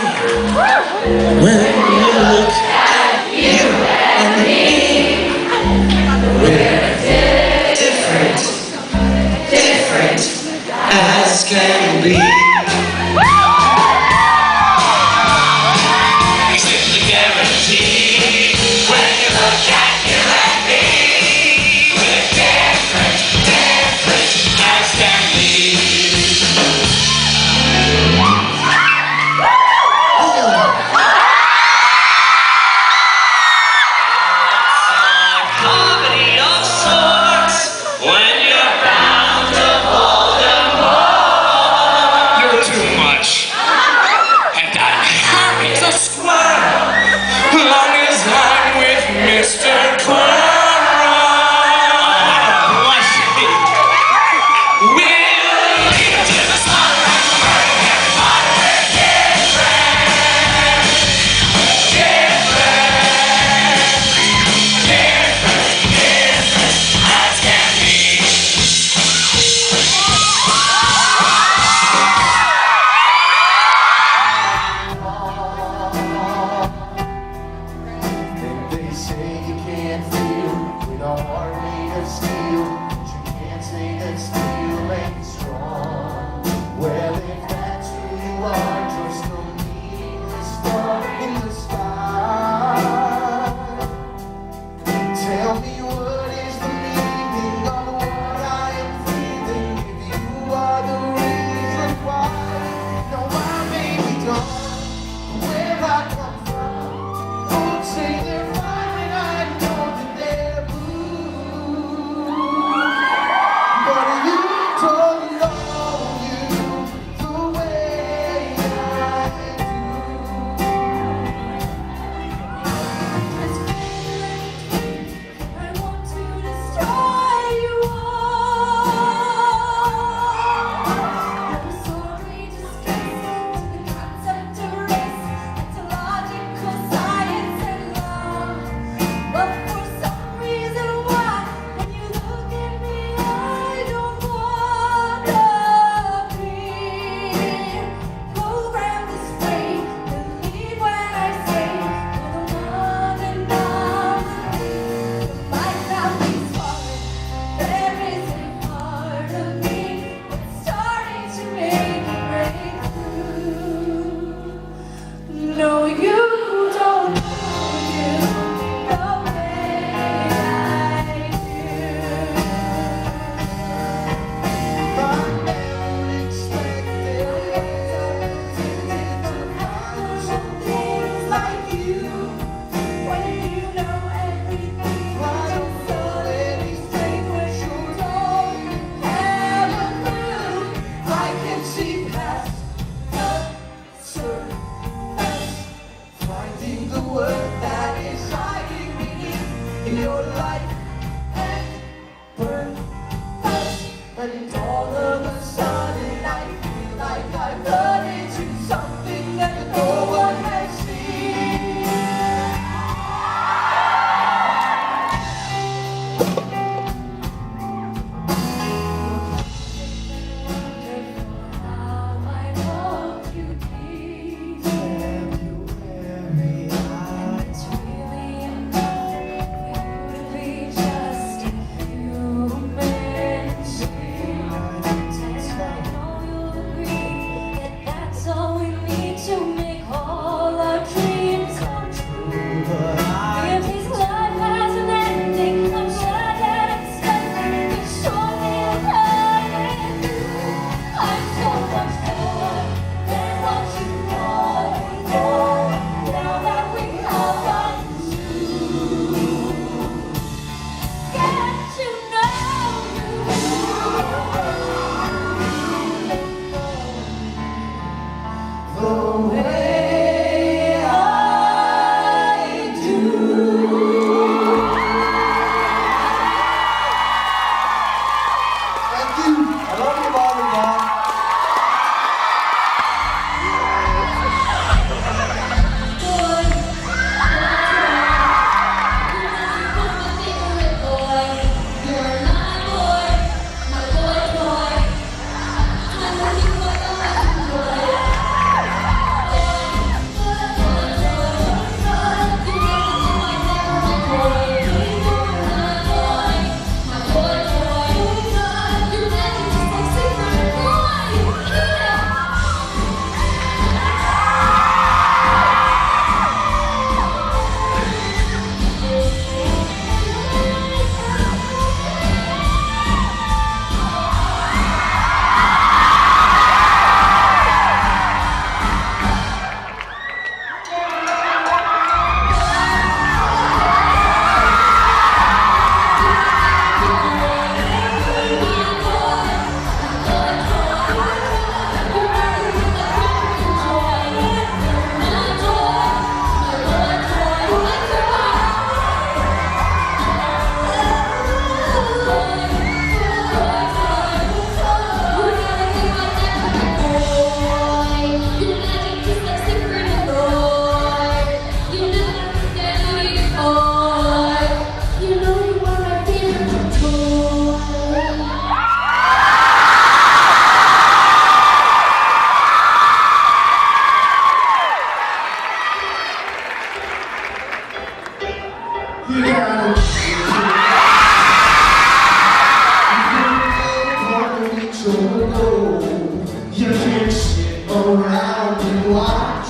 around and watch.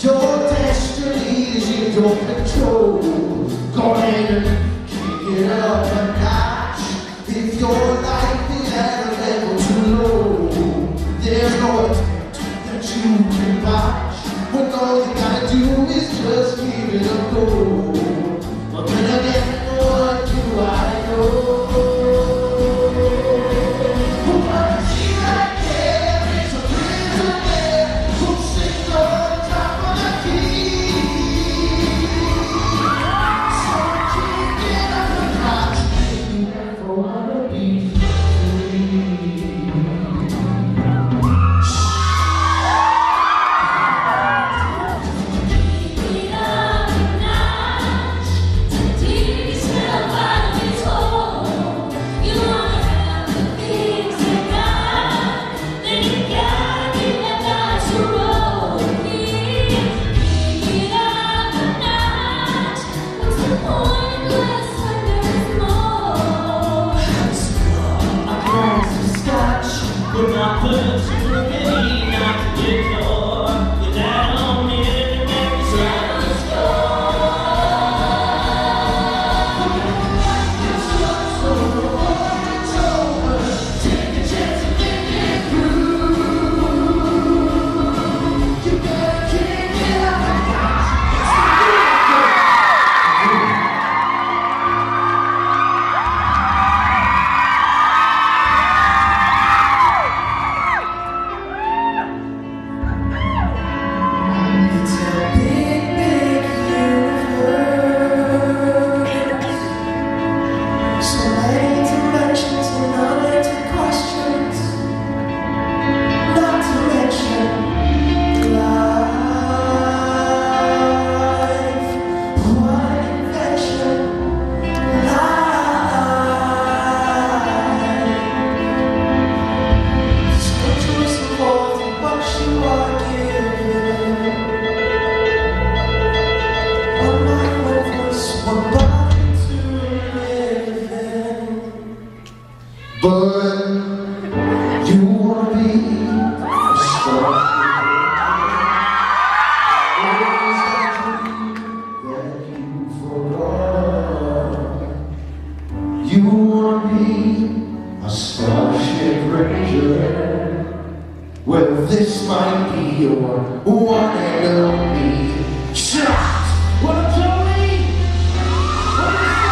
Your destiny is in your control. Go ahead and kick it up a notch. If your life is at a level too low, there's no attempt that you can watch. When all you gotta do is just give it a go. But then again, what do I know? You wanna be a starship Granger? Well, this might be your one and only shot. Well, Joey, what is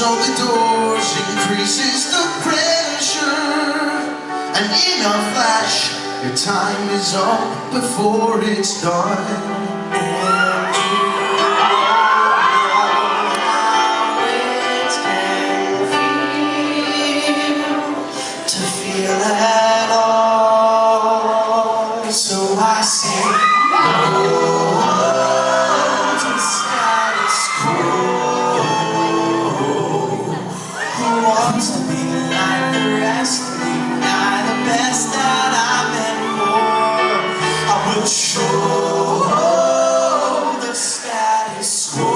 So the doors increases the pressure, and in a flash, your time is up before it's done. And you know how it can feel to feel at all. So I say no to status quo. Who wants to be like the rest? Deny the best that I've been for. I will show the status quo.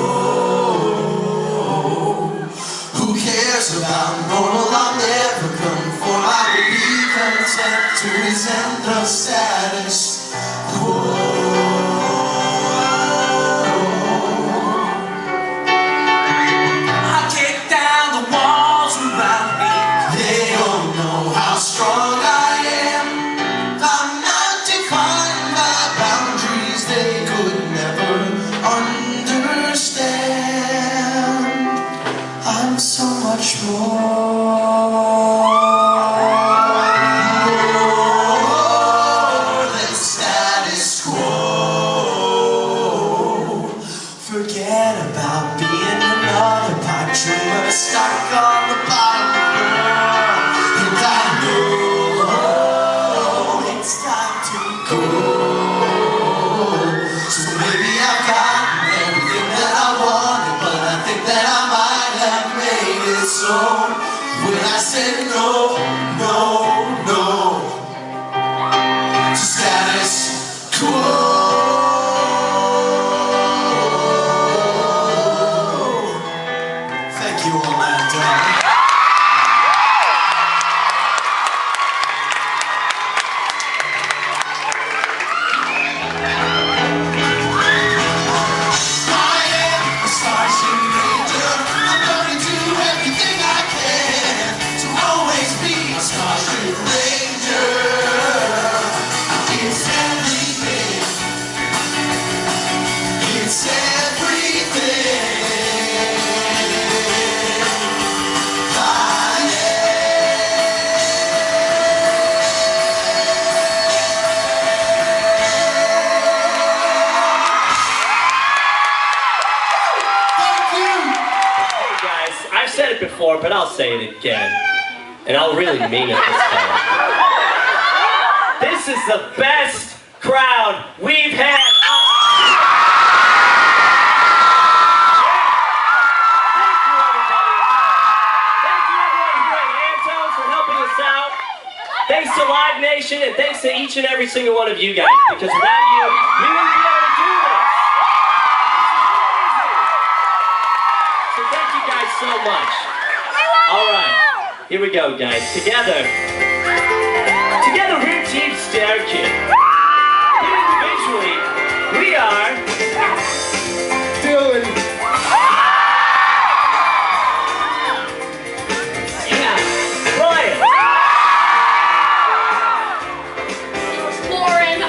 Who cares about normal? I'll never conform. I will be content to resent the status quo. I kick down the walls around me. They don't know how strong I am. I'm not defined by boundaries they could never understand. I'm so much more than status quo. Forget about being another pipe dreamer stuck on the bottom floor. And I know it's time to go. So maybe I've gotten everything that I wanted, but I think that I might have made it so. When I said no, no, no to status quo. Thank you all, and I am a starship Granger. I'm gonna do everything I can to always be a starship Ranger. It's everything. It's everything. Hey guys, I've said it before, but I'll say it again. And I'll really mean it this time. This is the best crowd we've had. Thank you, everybody. Thank you, everyone here at Antone's for helping us out. Thanks to Live Nation, and thanks to each and every single one of you guys. Because without you, we wouldn't be able to do this. So thank you guys so much. All right, here we go, guys. Together we're Team Starkid. Individually, we are Dylan. Yeah, Brian. Lauren.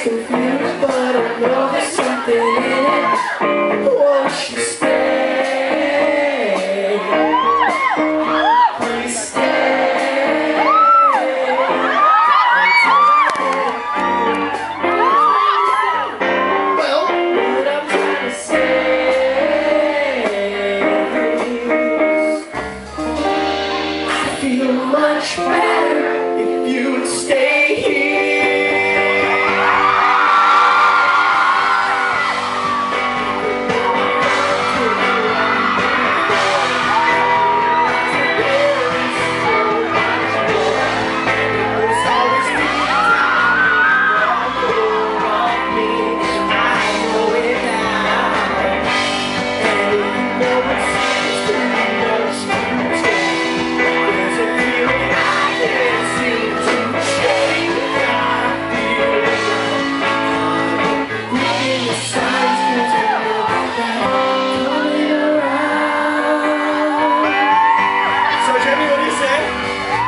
confused, but I know there's something in it. Won't you stay? Please stay. Well, what I'm trying to say is I feel much better if you would stay here.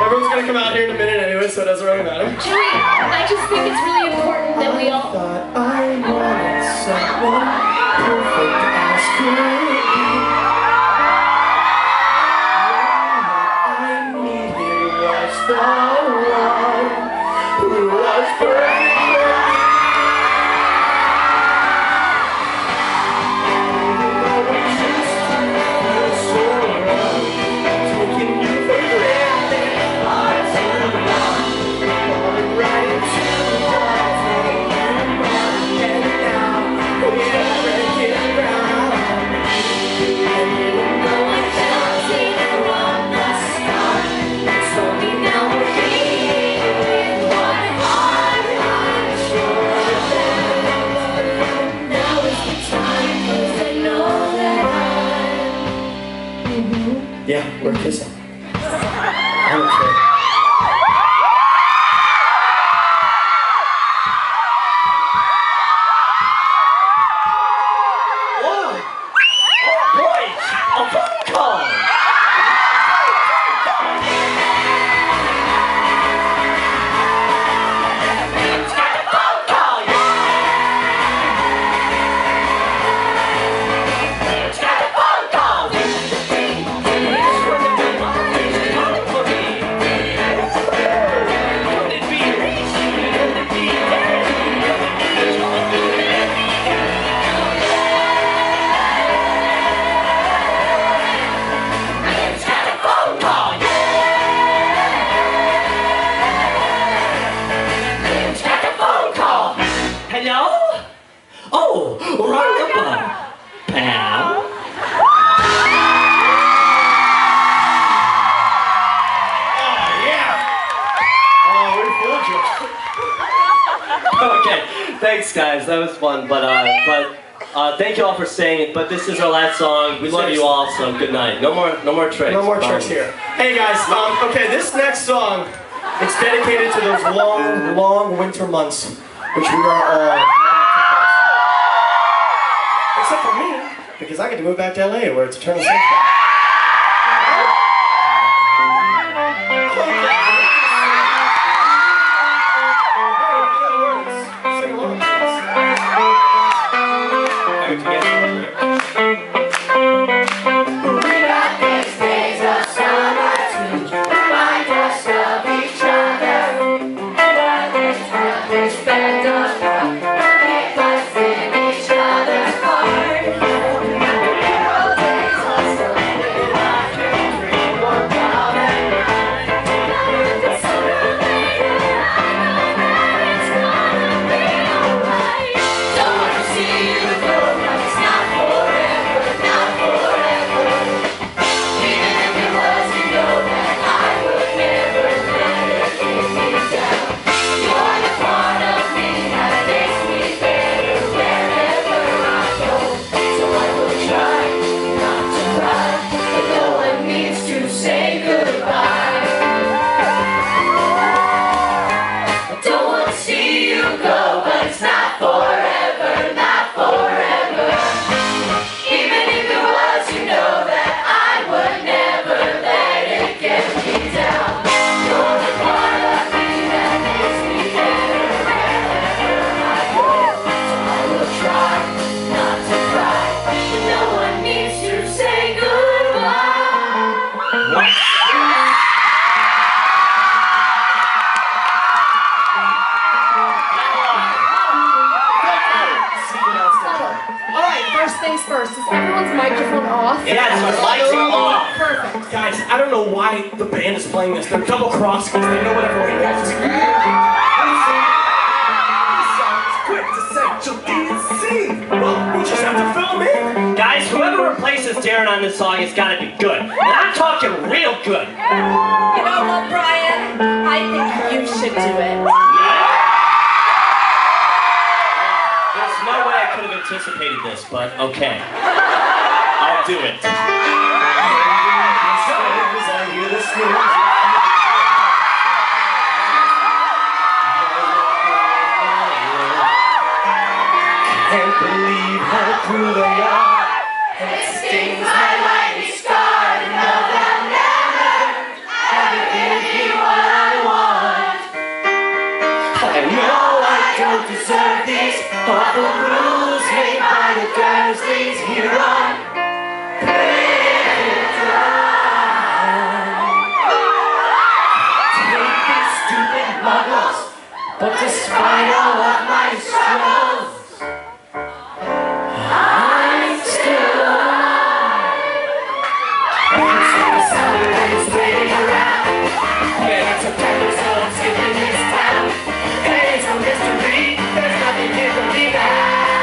Everyone's gonna come out here in a minute anyway, so it doesn't really matter. Joey, I just think it's really important that we all... Thought I wanted someone perfect as could be. What I needed was the one who was perfect for me. Even though it used to feel so wrong, taking you for granted. Yeah, we're kissing. I don't care. Thanks, guys. That was fun, but thank you all for staying. But this is our last song. We love you all, so good night. No more tricks. No more tricks here. Hey guys, okay, this next song, it's dedicated to those long, long winter months, which we are all except for me, because I get to move back to LA where it's eternal sunshine. Each other's heart. things first. Is everyone's microphone off? Yes, our lights are off. Perfect. Guys, I don't know why the band is playing this. They're double crossed because they know what everyone wants. This song's quintessential DC. Well, we just have to fill 'em in. Guys, whoever replaces Darren on this song has got to be good. And I'm talking real good. You know what, Brian? I think you should do it. There's no way I could have anticipated this, but okay. I'll do it. Can't believe how cool they are, and it stings my life scarred. No, they'll never ever give you what I want. I know I don't deserve these awful rules made by the Dursleys here on Take these stupid muggles, but despite all of my struggles, I'm still alive. Somebody's waiting around. Yeah, it's a practice of skipping this town. Hey, it's a mystery. There's nothing here for me to have.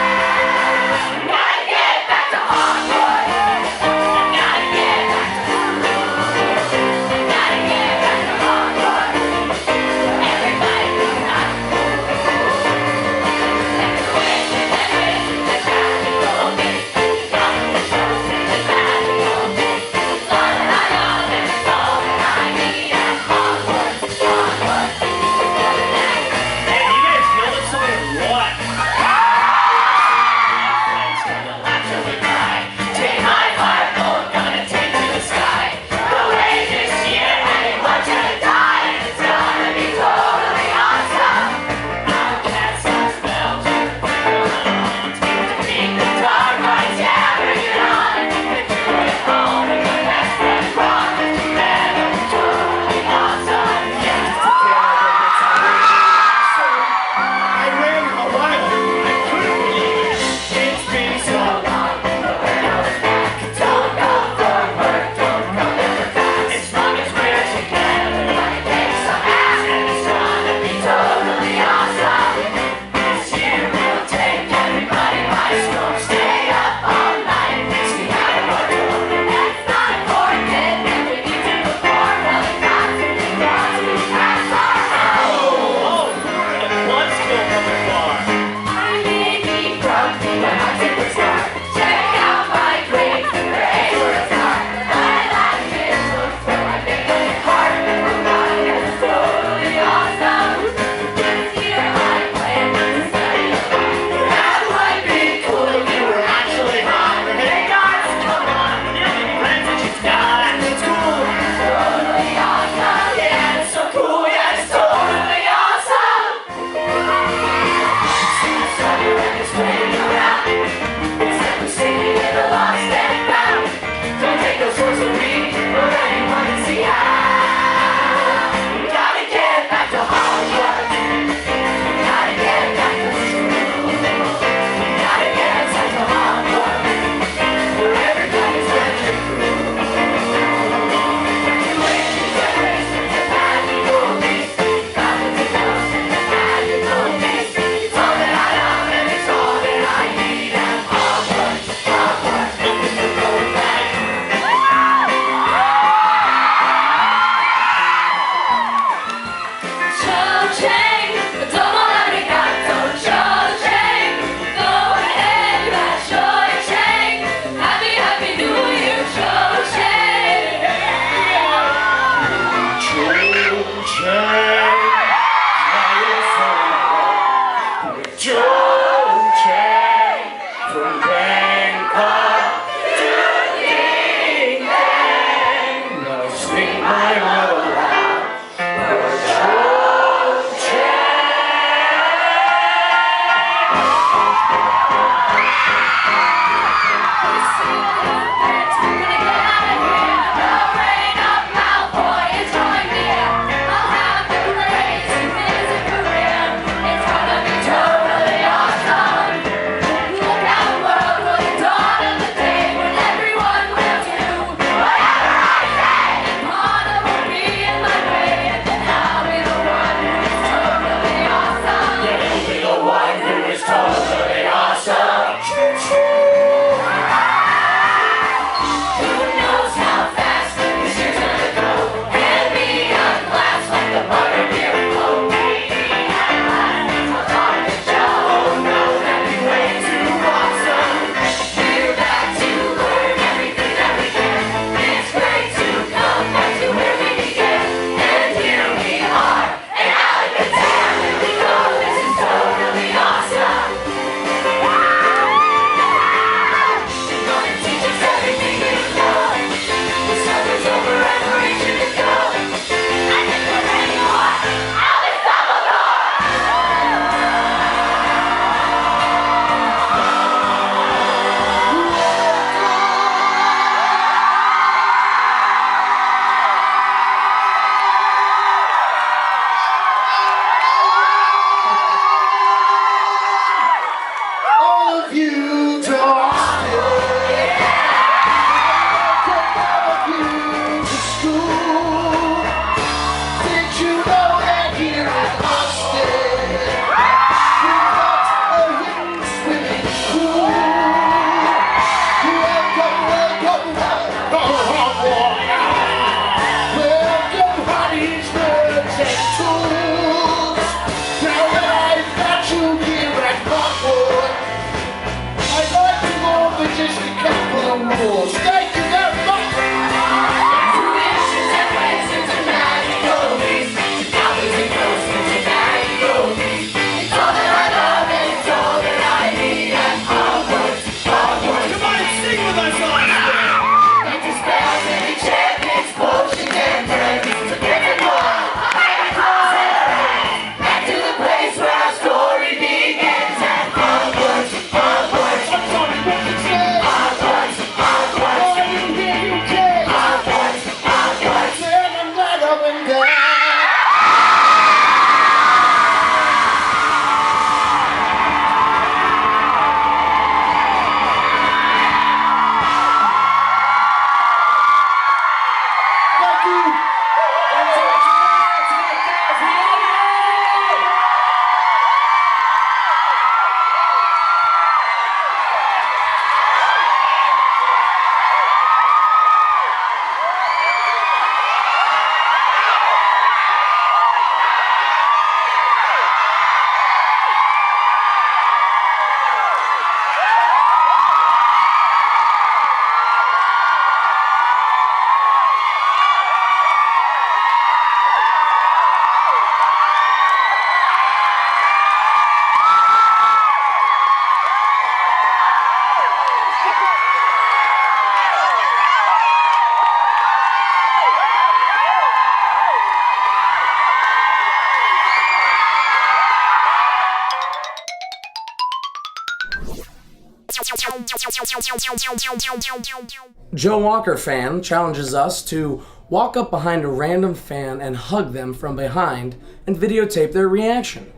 Joe Walker fan challenges us to walk up behind a random fan and hug them from behind and videotape their reaction.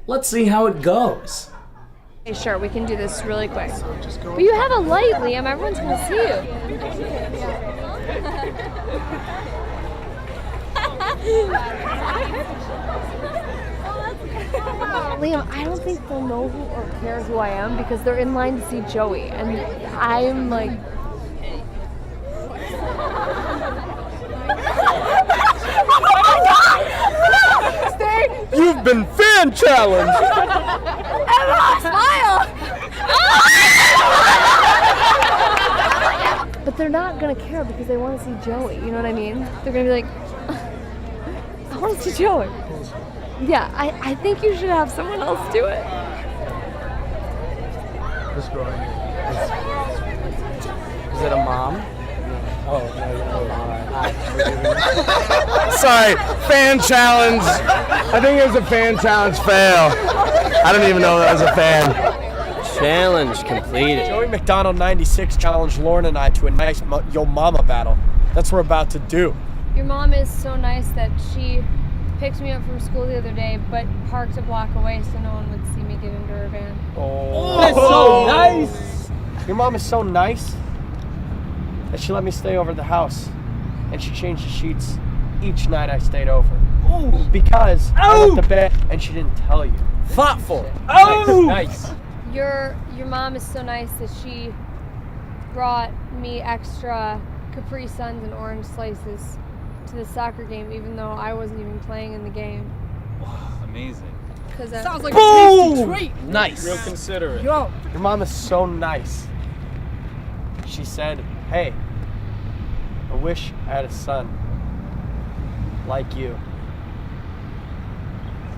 Let's see how it goes. Hey, sure, we can do this really quick. But you have a light, Liam. Everyone's gonna see you. Liam, I don't think they'll know who or care who I am because they're in line to see Joey, and I'm like. Stay. You've been fan challenged. Emma, smile. But they're not gonna care because they want to see Joey. You know what I mean? They're gonna be like, I want to see Joey. Yeah, I think you should have someone else do it. This girl right here. Is it a mom? Oh, no, sorry, fan challenge. I think it was a fan challenge fail. I don't even know that was a fan. Challenge completed. Joey McDonald 96 challenged Lauren and I to a nice Yo Mama battle. That's what we're about to do. Your mom is so nice that she picked me up from school the other day, but parked a block away so no one would see me get into her van. Oh, that's so nice. Your mom is so nice that she let me stay over at the house, and she changed the sheets each night I stayed over. Ooh. Because I went to bed and she didn't tell you. Thoughtful. Oh, nice. Your mom is so nice that she brought me extra Capri Suns and orange slices to the soccer game, even though I wasn't even playing in the game. Amazing. Sounds like a tasty treat. Nice. Real considerate. Your mom is so nice. She said, hey, I wish I had a son like you.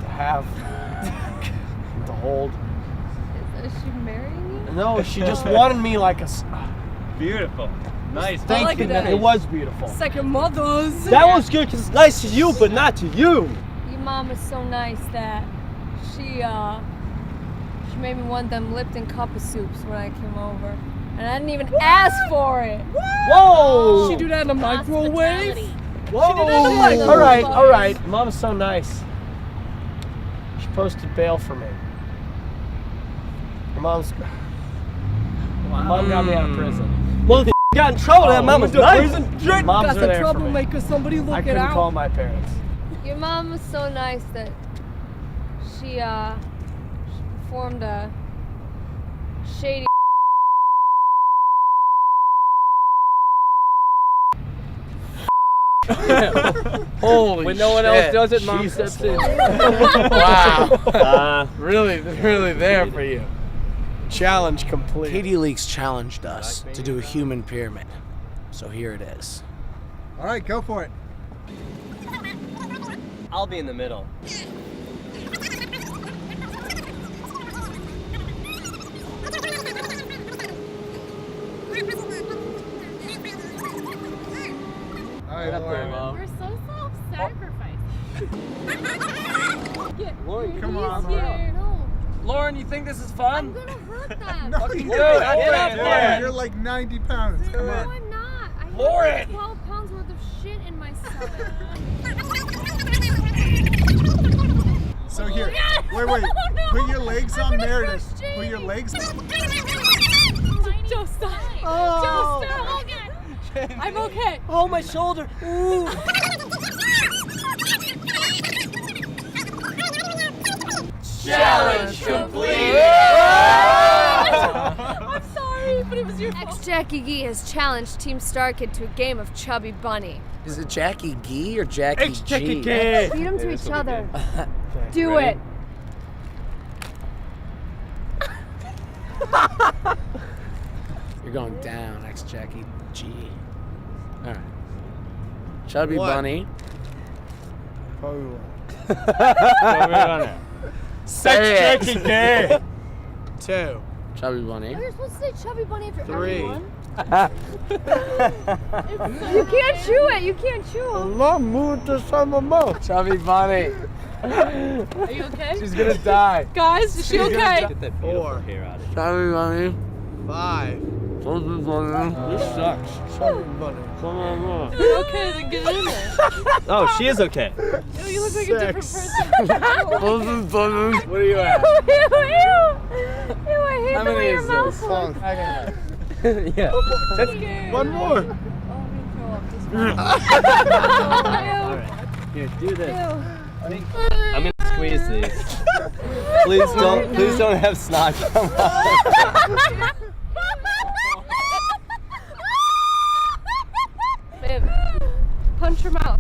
To have, to hold. Is she marrying you? No, she just wanted me like a... Beautiful. Nice. Thank you. It was beautiful. It's like your mother's. That was good because it's nice to you, but not to you. Your mom was so nice that she made me one of them Lipton cup of soups when I came over. And I didn't even ask for it. Whoa! She do that in the microwave? Whoa! All right. Mom is so nice. She posted bail for me. Your mom's... My mom got me out of prison. Well, got in trouble. That mom was nice. Moms are there for me. Somebody look I couldn't call my parents. Your mom was so nice that she performed a shady Holy when no one else does it, Mom Jesus. steps in. Wow. Really there for you. Challenge complete. Katie Leaks challenged us to do a human pyramid. So here it is. All right, go for it. I'll be in the middle. All right, Lauren. We're so self-sacrificing. Lauren, come on. No. Lauren, you think this is fun? I'm gonna hurt them. No, Fucking you do it. don't. Get up Lauren, there. you're like 90 pounds. Come No, on. I'm not. I have Lauren. like 12 pounds worth of shit in my stomach. So here, wait. Oh, no. Put your legs I'm on gonna Meredith. crush Jamie. Put your legs. Joe, stop. Oh. Joe, stop. I'm okay. Oh, my shoulder. Ooh. Challenge complete. I'm sorry, but it was your fault. Ex-Jackie Gee has challenged Team Starkid to a game of Chubby Bunny. Is it Jackie Gee or Jackie G? Beat them to each other. Do it. You're going down, ex-Jackie G. All right. Chubby What? Bunny. Say it. Gay. 2. Chubby Bunny. You're supposed to say Chubby Bunny after 3. everyone. You can't chew it. You can't chew them. Chubby Bunny. Are you okay? She's gonna die. Guys, is she okay? Get that beautiful hair out of here. Sorry, mommy. 5. This sucks. Sorry, buddy. If you're okay, then get in there. Oh, she is okay. Ew, you look like a different 6. person. What are you at? Ew, ew, ew. Ew, I hate How the many way your is mouth this? looks. Yeah. That's One more. Oh, I'm gonna throw up this Alright. Here, do this. Ew. I'm gonna squeeze these. Please don't have snot come out. Babe, punch her mouth.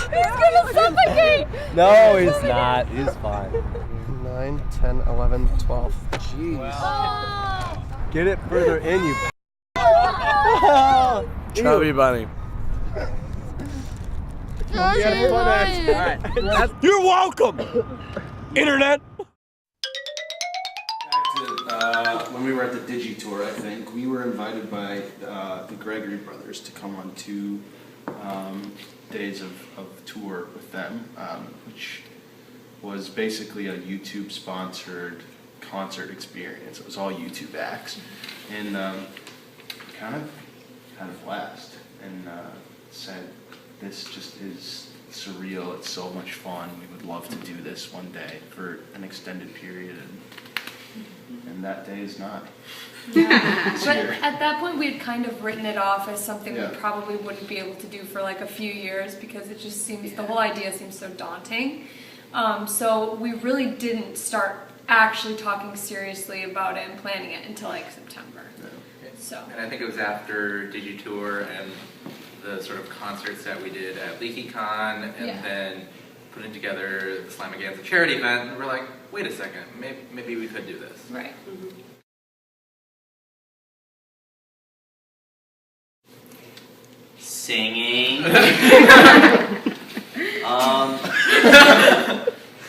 He's gonna suffocate! No, he's not. He's fine. 9, 10, 11, 12. Jeez. Oh. Get it further in, you. Chubby bunny. Josh, are you lying? Alright. You're welcome, Internet. Back to when we were at the Digi Tour, I think we were invited by the Gregory brothers to come on 2 days of tour with them, which was basically a YouTube-sponsored concert experience. It was all YouTube acts, and kind of had a blast. And said, "This just is surreal. It's so much fun. We would love to do this one day for an extended period." And that day is not. Yeah. It's But here. at that point, we had kind of written it off as something Yeah. we probably wouldn't be able to do for like a few years because it just seems, the whole idea seems so daunting. So we really didn't start actually talking seriously about it and planning it until like September. So. And I think it was after Digitour and the sort of concerts that we did at LeakyCon, and Yeah. then putting together the Slamaganza charity event, and we're like, wait a second, maybe we could do this. Right. Singing.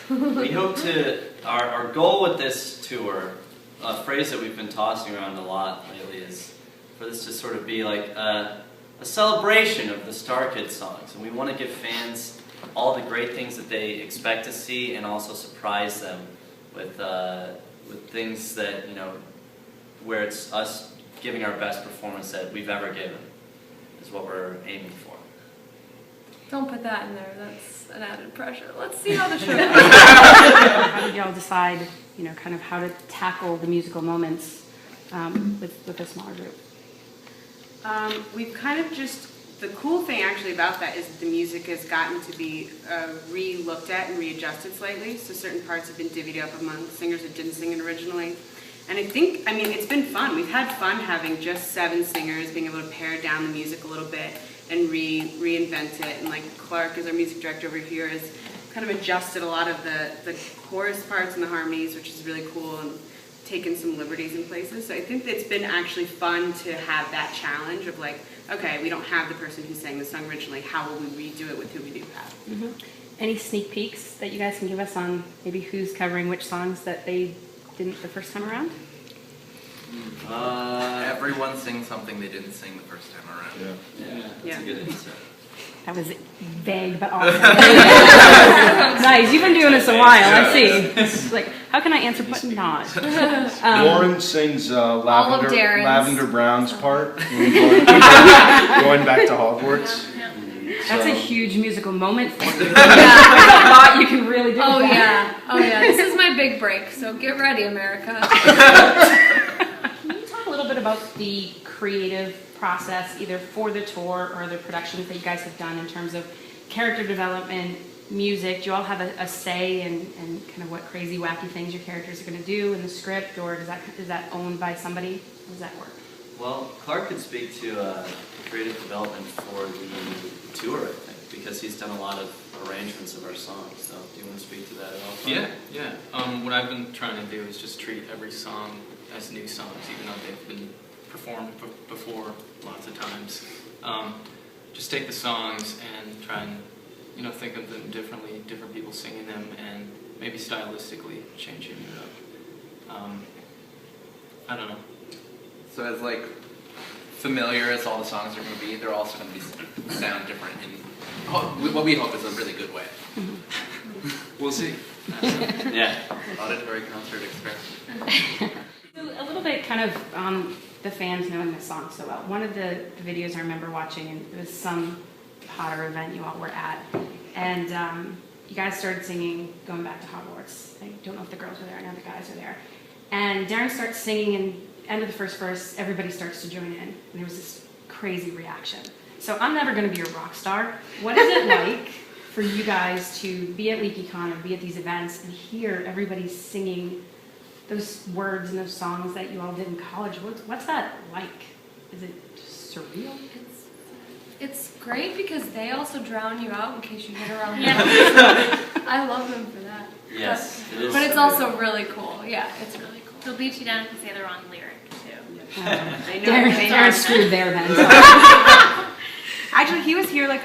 We hope to, our goal with this tour, a phrase that we've been tossing around a lot lately, is for this to sort of be like a celebration of the Starkid songs. And we want to give fans all the great things that they expect to see and also surprise them with things that, you know, where it's us giving our best performance that we've ever given is what we're aiming for. Don't put that in there. That's an added pressure. Let's see how the show goes. How did y'all decide, you know, kind of how to tackle the musical moments with a smaller group? We've kind of just, the cool thing actually about that is that the music has gotten to be re-looked at and readjusted slightly. So certain parts have been divvied up among singers that didn't sing it originally. And I think, I mean, it's been fun. We've had fun having just 7 singers, being able to pare down the music a little bit and reinvent it. And like Clark, as our music director over here, has kind of adjusted a lot of the chorus parts and the harmonies, which is really cool, and taken some liberties in places. So I think that it's been actually fun to have that challenge of like, okay, we don't have the person who sang the song originally, how will we redo it with who we do have? Mm-hmm. Any sneak peeks that you guys can give us on maybe who's covering which songs that they didn't the first time around? Everyone sings something they didn't sing the first time around. Yeah. That's a good answer. That was vague but awesome. Nice, you've been doing this a while, I see. It's like, how can I answer but not? Lauren sings Darren's. Lavender Brown's part when going back to Hogwarts. That's So- a huge musical moment for you. I thought you can really do Oh that. yeah, oh yeah. This is my big break, so get ready, America. Can you talk a little bit about the creative process, either for the tour or the productions that you guys have done in terms of character development, music? Do you all have a say in kind of what crazy, wacky things your characters are going to do in the script, or is that owned by somebody? How does that work? Well, Clark could speak to creative development for the tour, I think, because he's done a lot of arrangements of our songs. So, do you want to speak to that at all? Clark? Yeah. What I've been trying to do is just treat every song as new songs, even though they've been performed before lots of times. Just take the songs and try and, you know, think of them differently, different people singing them, and maybe stylistically changing it up. I don't know. So as like familiar as all the songs are going to be, they're also going to be sound different in what we hope is a really good way. We'll see. Yeah. Auditory concert express. So a little bit kind of on the fans knowing the song so well. One of the videos I remember watching, and it was some Potter event you all were at, and you guys started singing Going Back to Hogwarts. I don't know if the girls were there, I know the guys are there. And Darren starts singing, and end of the first verse, everybody starts to join in, and there was this crazy reaction. So I'm never going to be a rock star. What is it like for you guys to be at LeakyCon or be at these events and hear everybody singing those words and those songs that you all did in college? What's that like? Is it just surreal? It's great because they also drown you out in case you get around. Yeah. I love them for that. Yes, but, it is but it's surreal. also really cool. Yeah, it's really cool. They'll beat you down if you say the wrong lyric, too. Darren screwed there then. Actually, he was here like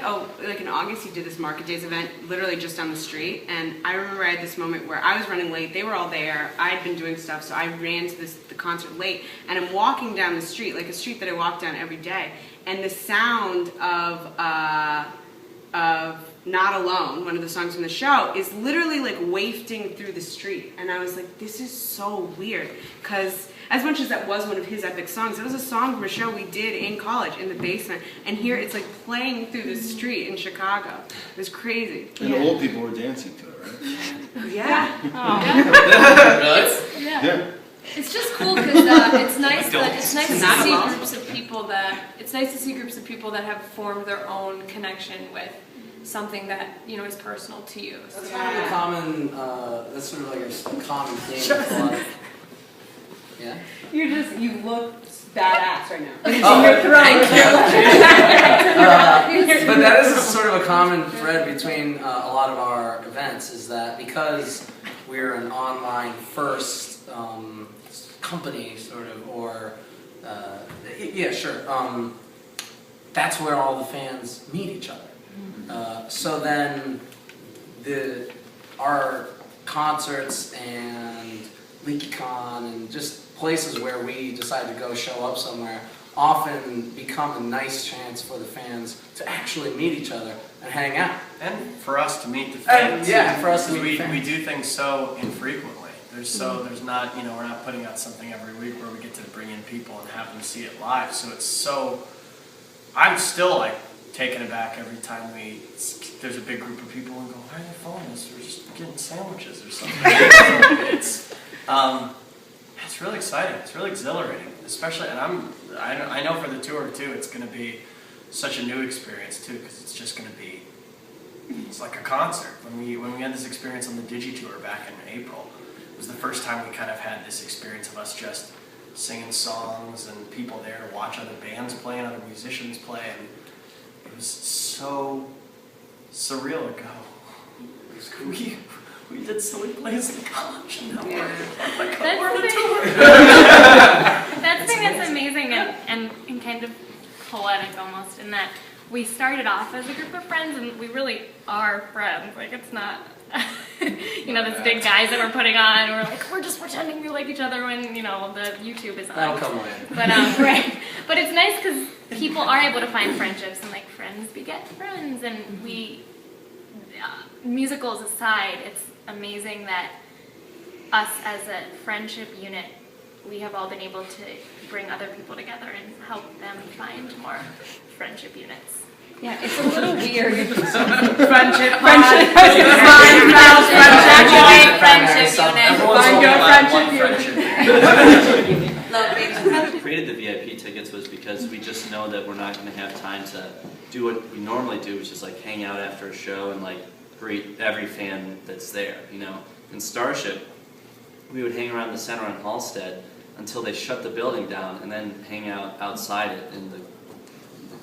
in August. He did this Market Days event, literally just down the street. And I remember I had this moment where I was running late. They were all there. I had been doing stuff, so I ran to the concert late. And I'm walking down the street, like a street that I walk down every day. And the sound of Not Alone, one of the songs from the show, is literally like wafting through the street. And I was like, this is so weird, because as much as that was one of his epic songs, it was a song from a show we did in college in the basement, and here it's like playing through the street in Chicago. It was crazy. And the old people were dancing to it, right? Yeah. Really? Yeah. It's just cool because it's nice to see groups of people that have formed their own connection with something that is personal to you. That's kind of a common. That's sort of like a common thing. Yeah. You look badass right now. But that is sort of a common thread between a lot of our events, is that because we're an online first company, sort of, or that's where all the fans meet each other. So then our concerts and LeakyCon and just places where we decide to go show up somewhere often become a nice chance for the fans to actually meet each other and hang out. And for us to meet the fans. For us to meet the fans. We do things so infrequently. There's not, we're not putting out something every week where we get to bring in people and have them see it live. So it's so, I'm still like taken aback every time there's a big group of people and go, why are they following us? We're just getting sandwiches or something. It's really exciting. It's really exhilarating, especially, and I know for the tour too, it's going to be such a new experience too, because it's just going to be, it's like a concert. When we had this experience on the Digi Tour back in April, it was the first time we kind of had this experience of us just singing songs and people there to watch other bands play and other musicians play, and it was so surreal to go. We did silly plays in college, and now we're on a tour. That's the thing that's amazing and kind of poetic almost, in that we started off as a group of friends, and we really are friends. Like, it's not, this big guys that we're putting on, and we're just pretending we like each other when, the YouTube is on. That'll come later. But, right. But it's nice because people are able to find friendships, and like friends beget friends, and musicals aside, it's amazing that us as a friendship unit, we have all been able to bring other people together and help them find more friendship units. Yeah, it's a little weird. Friendship We created the VIP tickets was because we just know that we're not going to have time to do what we normally do, which is like hang out after a show and like greet every fan that's there. In Starship, we would hang around the center on Halstead until they shut the building down, and then hang out outside it in the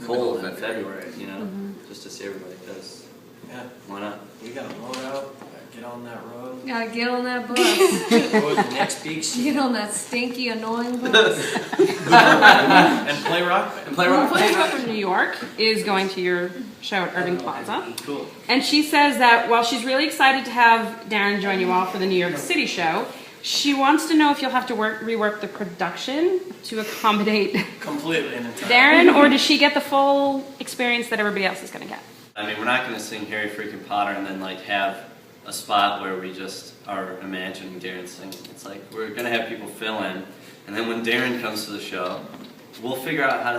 cold in February. Just to see everybody. Because why not? We gotta load out, get on that road. Gotta get on that bus. Go to the next big city. Get on that stinky, annoying bus. And play rock. Povolos from New York is going to your show at Irving Plaza. Cool. And she says that while she's really excited to have Darren join you all for the New York City show, she wants to know if you'll have to rework the production to accommodate completely and entirely Darren, or does she get the full experience that everybody else is going to get? I mean, we're not going to sing Harry freaking Potter and then like have a spot where we just are imagining Darren singing. It's like we're gonna have people fill in, and then when Darren comes to the show, we'll figure out how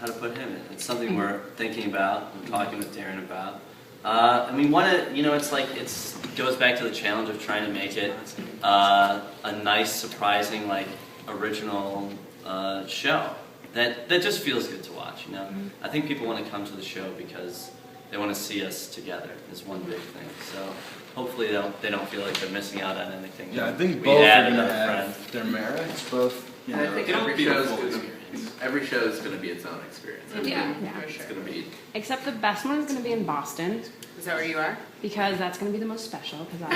to put him in. It's something we're thinking about. We're talking with Darren about. I mean, it's like goes back to the challenge of trying to make it a nice, surprising, like original show that just feels good to watch. You know, I think people want to come to the show because they want to see us together. Is one big thing. So hopefully they don't feel like they're missing out on anything. Yeah, I think We both are added going to another have friend. their merits. Both. And I think every show is going to be its own experience. Yeah. It's going to be. Except the best one is going to be in Boston. Is that where you are? Because that's going to be the most special. Because I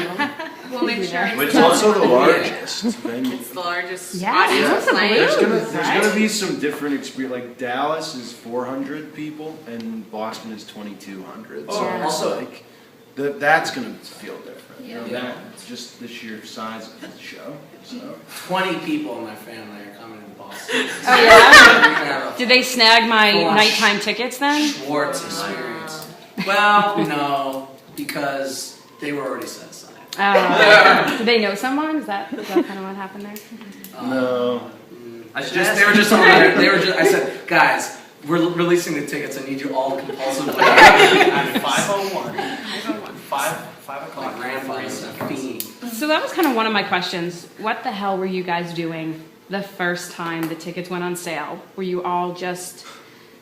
will. We'll make sure. Which is also the largest venue. It's the largest Yeah, audience playing. There's gonna be some different experience. Like Dallas is 400 people and Boston is 2,200. So Oh, it's also- like that's gonna feel different. You know, Yeah. that's just the sheer size of the show. So 20 people in my family are coming to Boston. Oh yeah. Did they snag my Full nighttime tickets then? Schwartz experience. Well, no, because they were already set aside. Did they know someone? Is that kind of what happened there? no. They were just over there. They were just. I said, guys, we're releasing the tickets. I need you all compulsively. At 5:01. 5 o'clock. My grandfather's a fiend. So that was kind of one of my questions. What the hell were you guys doing the first time the tickets went on sale? Were you all just,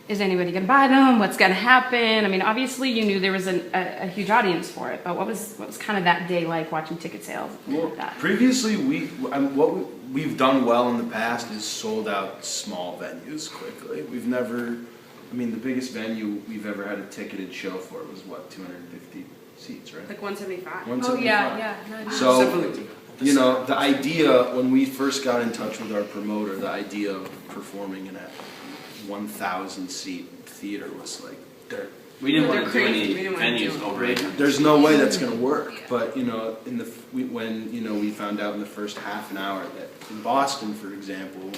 is anybody going to buy them? What's going to happen? I mean, obviously you knew there was a huge audience for it, but what was kind of that day like watching ticket sales? Well, previously we've done well in the past is sold out small venues quickly. We've never, I mean, the biggest venue we've ever had a ticketed show for was what, 250 seats, right? Like 175. 175. Oh yeah. No, So, you know, the idea when we first got in touch with our promoter, the idea of performing in a 1,000 seat theater was like dirt. We didn't want to do any venues over 800. There's no way that's going to work. But you know, when we found out in the first half an hour that in Boston, for example,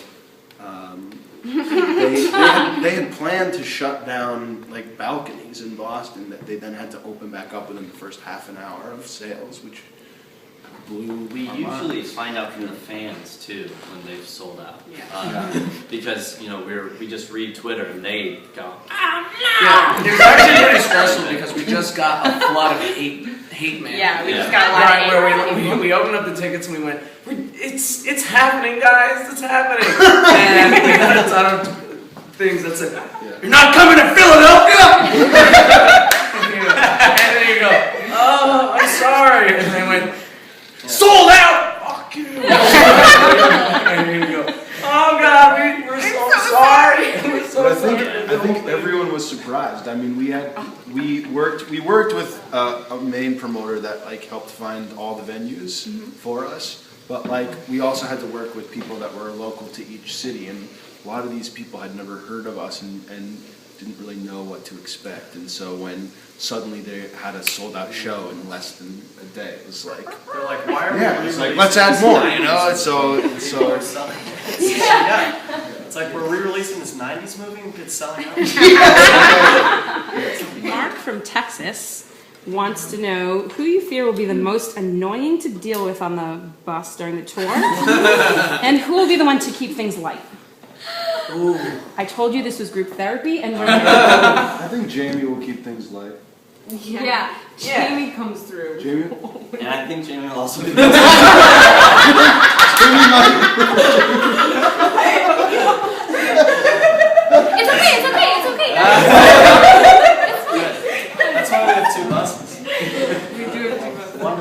they had planned to shut down like balconies in Boston that they then had to open back up within the first half an hour of sales, which blew. We my usually mind. find out from the fans too when they've sold out. Yeah. Because we just read Twitter and they go. Yeah, it was actually pretty stressful because we just got a flood of hate mail. Yeah, we just got a lot of hate where we opened up the tickets and we went, it's happening, guys, it's happening. And we got a ton of things that said, you're not coming to Philadelphia! And then you go, oh, I'm sorry. And they went, sold out! Fuck you! And you go, oh God, we're so sorry. We're so But sorry. I think everyone was surprised. I mean, we worked with a main promoter that like helped find all the venues for us. But like we also had to work with people that were local to each city, and a lot of these people had never heard of us and didn't really know what to expect. And so when suddenly they had a sold out show in less than a day, it was like They're like, why are yeah, we it's like re-releasing let's add this more, 90s you know. So yeah. It's like we're re-releasing this 90s movie and it's selling out. Mark from Texas wants to know who you fear will be the most annoying to deal with on the bus during the tour, and who will be the one to keep things light. Ooh. I told you this was group therapy, and we're I think Jamie will keep things light. Yeah. Jamie comes through. Jamie? And I think Jamie will also be. It's okay. That's why we have two buses. We do have two buses. One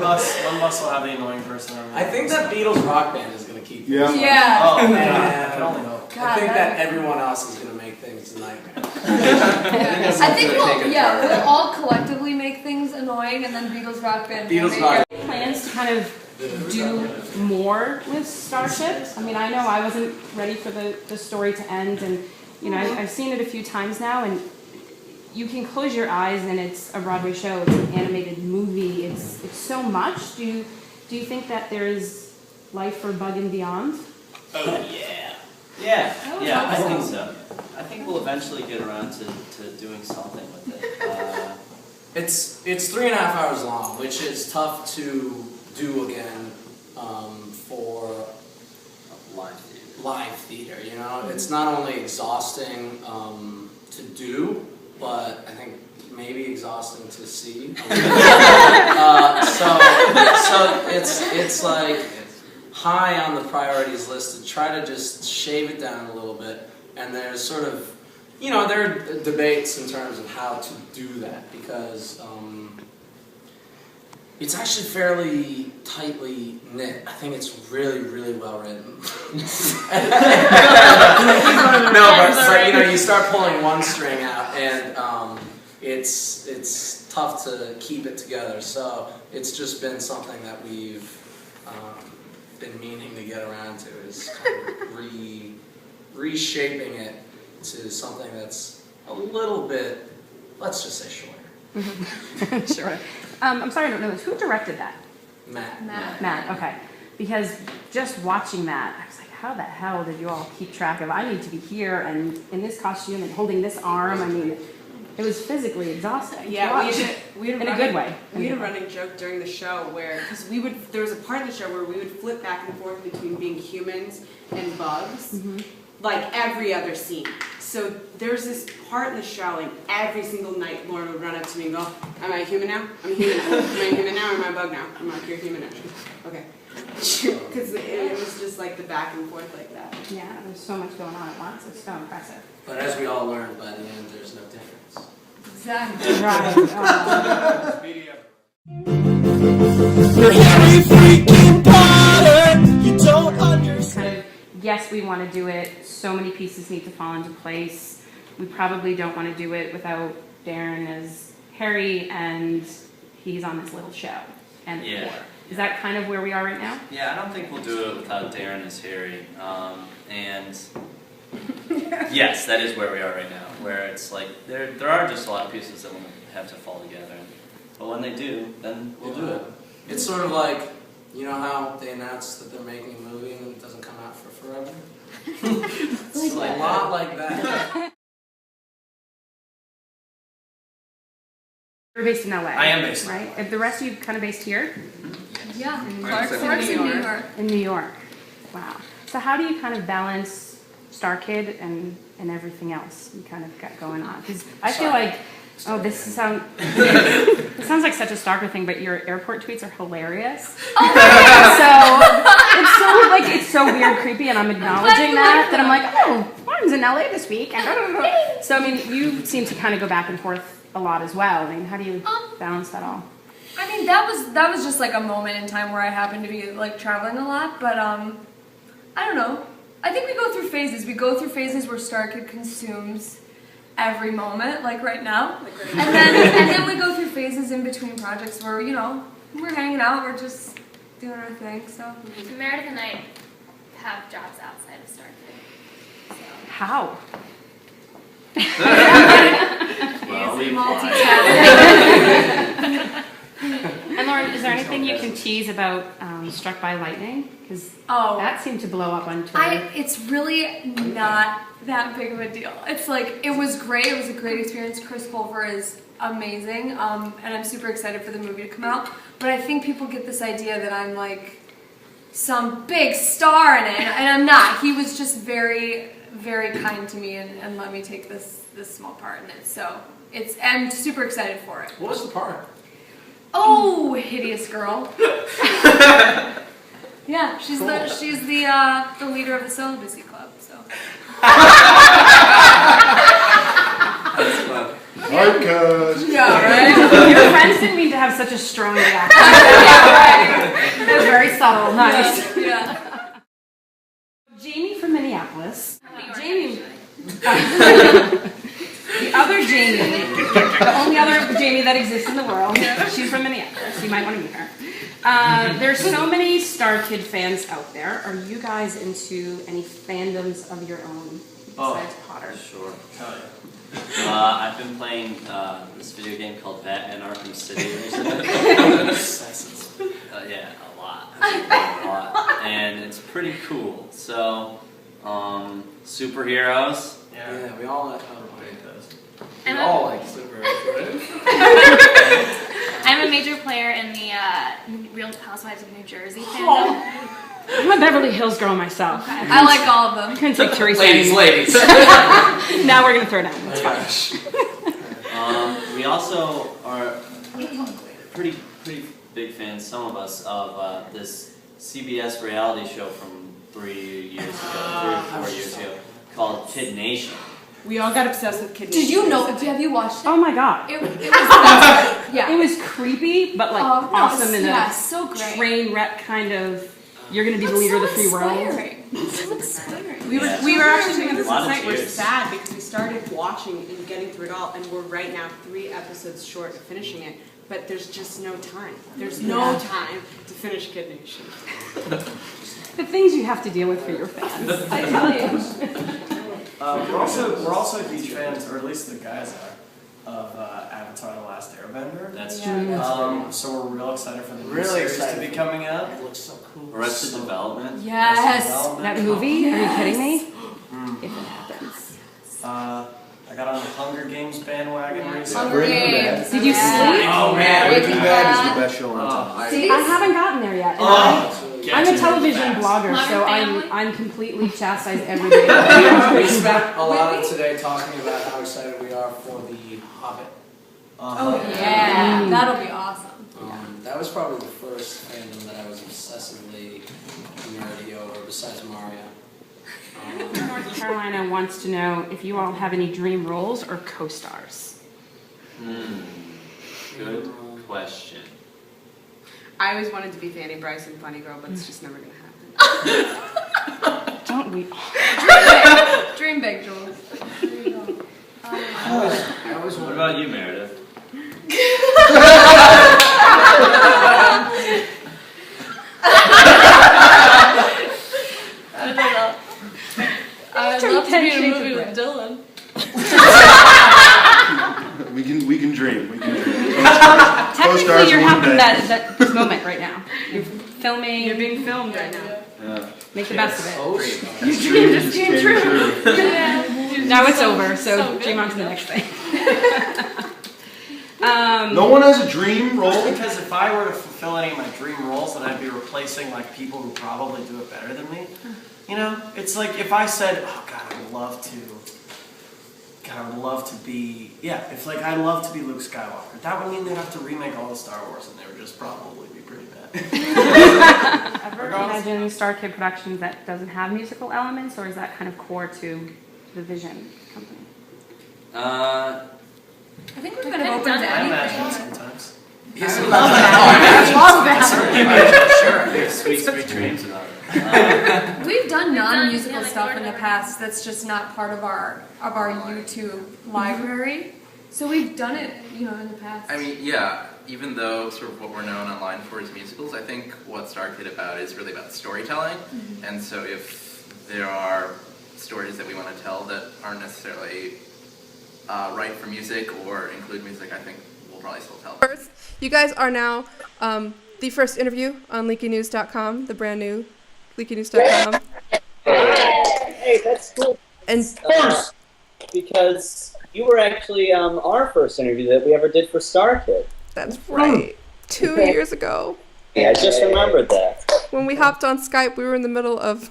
bus will have the annoying person. I think that Beatles rock band is going to keep Yeah. things. Yeah. Oh man, And I can only hope. I think that everyone else is going to make things a nightmare. I think we'll all collectively make things annoying, and then Beatles Rock Band. will Beatles make rock. it. plans to kind of do more with Starship. I mean, I know I wasn't ready for the story to end, and I've seen it a few times now, and you can close your eyes and it's a Broadway show, it's an animated movie, it's so much. Do you think that there is life for Bug and Beyond? Oh yeah. Yeah, I think so. I think we'll eventually get around to doing something with it. It's 3.5 hours long, which is tough to do again for live theater. You know, it's not only exhausting to do, but I think maybe exhausting to see. So it's like high on the priorities list to try to just shave it down a little bit. And there's sort of, you know, there are debates in terms of how to do that because it's actually fairly tightly knit. I think it's really, really well written. No, but it's like, you know, you start pulling one string out and it's tough to keep it together. So it's just been something that we've been meaning to get around to, is kind of reshaping it to something that's a little bit, let's just say, shorter. Sure. I'm sorry, I don't know this. Who directed that? Matt. Okay. Because just watching that, I was like, how the hell did you all keep track of, I need to be here and in this costume and holding this arm? I mean, it was physically exhausting. Yeah, we had in a good way. We had a running joke during the show where, because there was a part of the show where we would flip back and forth between being humans and bugs, like every other scene. So there's this part in the show, and every single night Lauren would run up to me and go, am I a human now? I'm a human now. Am I a human now or am I a bug now? I'm like, you're a human now. Okay. Because it was just like the back and forth like that. Yeah, there's so much going on at once. It's so impressive. But as we all learned, by the end, there's no difference. Exactly. You're Harry freaking Potter. You don't understand. Yes, we want to do it. So many pieces need to fall into place. We probably don't want to do it without Darren as Harry, and he's on this little show. And Yeah. Is that kind of where we are right now? Yeah, I don't think we'll do it without Darren as Harry. And yes, that is where we are right now, where it's like there are just a lot of pieces that will have to fall together. But when they do, then we'll do it. It's sort of like, you know how they announce that they're making a movie and it doesn't come out for forever? It's like a lot like that. You're based in LA. I am based in right? If the rest of you kind of based here? Yeah, Clark's in New York. In New York. Wow. So how do you kind of balance Starkid and everything else you kind of got going on? Because I feel like, this sounds like such a stalker thing, but your airport tweets are hilarious. So it's so weird, creepy, and I'm acknowledging that I'm like, oh, Lauren's in LA this week, and so I mean, you seem to kind of go back and forth a lot as well. I mean, how do you balance that all? I mean, that was just like a moment in time where I happened to be like traveling a lot, but I don't know. I think we go through phases. We go through phases where Starkid consumes every moment, like right now, and then we go through phases in between projects where, you know, we're hanging out, we're just doing our thing. So Meredith and I have jobs outside of Starkid. So. How? Well, we And Lauren, is there anything you can tease about Struck by Lightning? Because that seemed to blow up on Twitter. It's really not that big of a deal. It's like, it was great. It was a great experience. Criss is amazing, and I'm super excited for the movie to come out. But I think people get this idea that I'm like some big star in it, and I'm not. He was just very, very kind to me and let me take this small part in it. So I'm super excited for it. What was the part? Oh, hideous girl. Yeah, she's the leader of the celibacy club. So. Yeah, right? Your friends didn't mean to have such a strong reaction. Yeah, right. It was very subtle. Nice. Yeah. Jamie from Minneapolis. Jamie. The other Jamie, the only other Jamie that exists in the world. She's from Minneapolis. You might want to meet her. There's so many Starkid fans out there. Are you guys into any fandoms of your own besides Potter? Sure. I've been playing this video game called Batman Arkham City recently. Yeah, a lot. A lot. And it's pretty cool. So, superheroes. Yeah, we all like those. And we all like superheroes, right? I'm a major player in the Real Housewives of New Jersey fandom. I'm a Beverly Hills girl myself. I like all of them. I couldn't take Teresa Ladies, anymore. ladies. Now we're gonna throw down. It's fine. We also are pretty big fans, some of us, of this CBS reality show from 3 or 4 years ago called Kid Nation. We all got obsessed with Kid Did Nation. you know? Have you watched it? Oh my god. It was yeah. It was creepy, but like Oh, no, awesome in yeah, a so great. train wreck kind of. You're gonna be the leader of the free world. We were Yeah. actually thinking this A lot last of night. We're tears. sad because we started watching and getting through it all, and we're right now 3 episodes short of finishing it. But there's just no time. There's no time to finish Kid Nation. The things you have to deal with for your fans. I tell you. We're also huge fans, or at least the guys are, of Avatar: The Last Airbender. That's true. So we're real excited for the new Really series excited. to be coming out. It looks so cool. Arrested Development. Yes. That movie? Are you kidding me? Mm. If it happens. I got on the Hunger Games bandwagon recently. Hunger Games. Did you sleep? Oh man, Breaking Bad is the best show on television. See, I haven't gotten there yet. And I'm a television blogger, so I'm completely chastised every day. We spent a lot of today talking about how excited we are for The Hobbit. Oh yeah, that'll be awesome. That was probably the first fandom that I was obsessively nerdy over, besides Mario. North Carolina wants to know if you all have any dream roles or co-stars. Good question. I always wanted to be Fanny Bryce in Funny Girl, but it's just never gonna happen. Don't we all? Dream big, Jules. What about you, Meredith? I don't know. I'd love to be in a movie with Dylan. We can dream. We can dream. Technically, you're one having day. this moment right now. You're filming. You're being filmed right now. Yeah. Make the best of it. Your dream just came true. Now it's over, so dream on to the next thing. No one has a dream role? Because if I were to fulfill any of my dream roles, then I'd be replacing like people who probably do it better than me. You know, it's like if I said, "Oh God, I would love to be," if like I love to be Luke Skywalker, that would mean they'd have to remake all the Star Wars, and they would just probably be pretty bad. Ever imagine Starkid Productions that doesn't have musical elements, or is that kind of core to the vision company? I think we're kind of open to I imagine anything. it sometimes. Yes, I love that. Sure. Sweet, sweet dreams about it. We've done non-musical stuff in the past that's just not part of our YouTube library. So we've done it, in the past. I mean, yeah, even though sort of what we're known online for is musicals, I think what Starkid about is really about storytelling. Mm-hmm. And so if there are stories that we want to tell that aren't necessarily right for music or include music, I think we'll probably still tell them. You guys are now the first interview on leakynews.com, the brand new leakynews.com. Hey, that's cool. And because you were actually our first interview that we ever did for Starkid. That's right. 2 years ago. Yeah, I just remembered that. When we hopped on Skype, we were in the middle of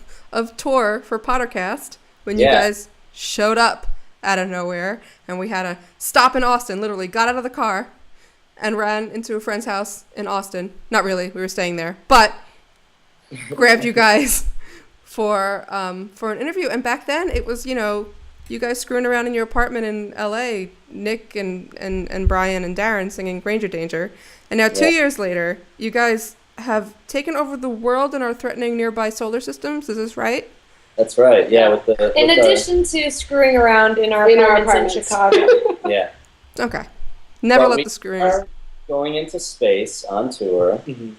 tour for Pottercast when you Yeah. guys showed up out of nowhere, and we had to stop in Austin, literally got out of the car and ran into a friend's house in Austin. Not really, we were staying there, but grabbed you guys for an interview. And back then it was, you guys screwing around in your apartment in LA, Nick and Brian and Darren singing Granger Danger. And now 2 years later, you guys have taken over the world and are threatening nearby solar systems. Is this right? That's right. Yeah, with the. In with addition to screwing around in our apartments in Chicago. Yeah. Okay. Never But let we the screws. are going into space on tour. We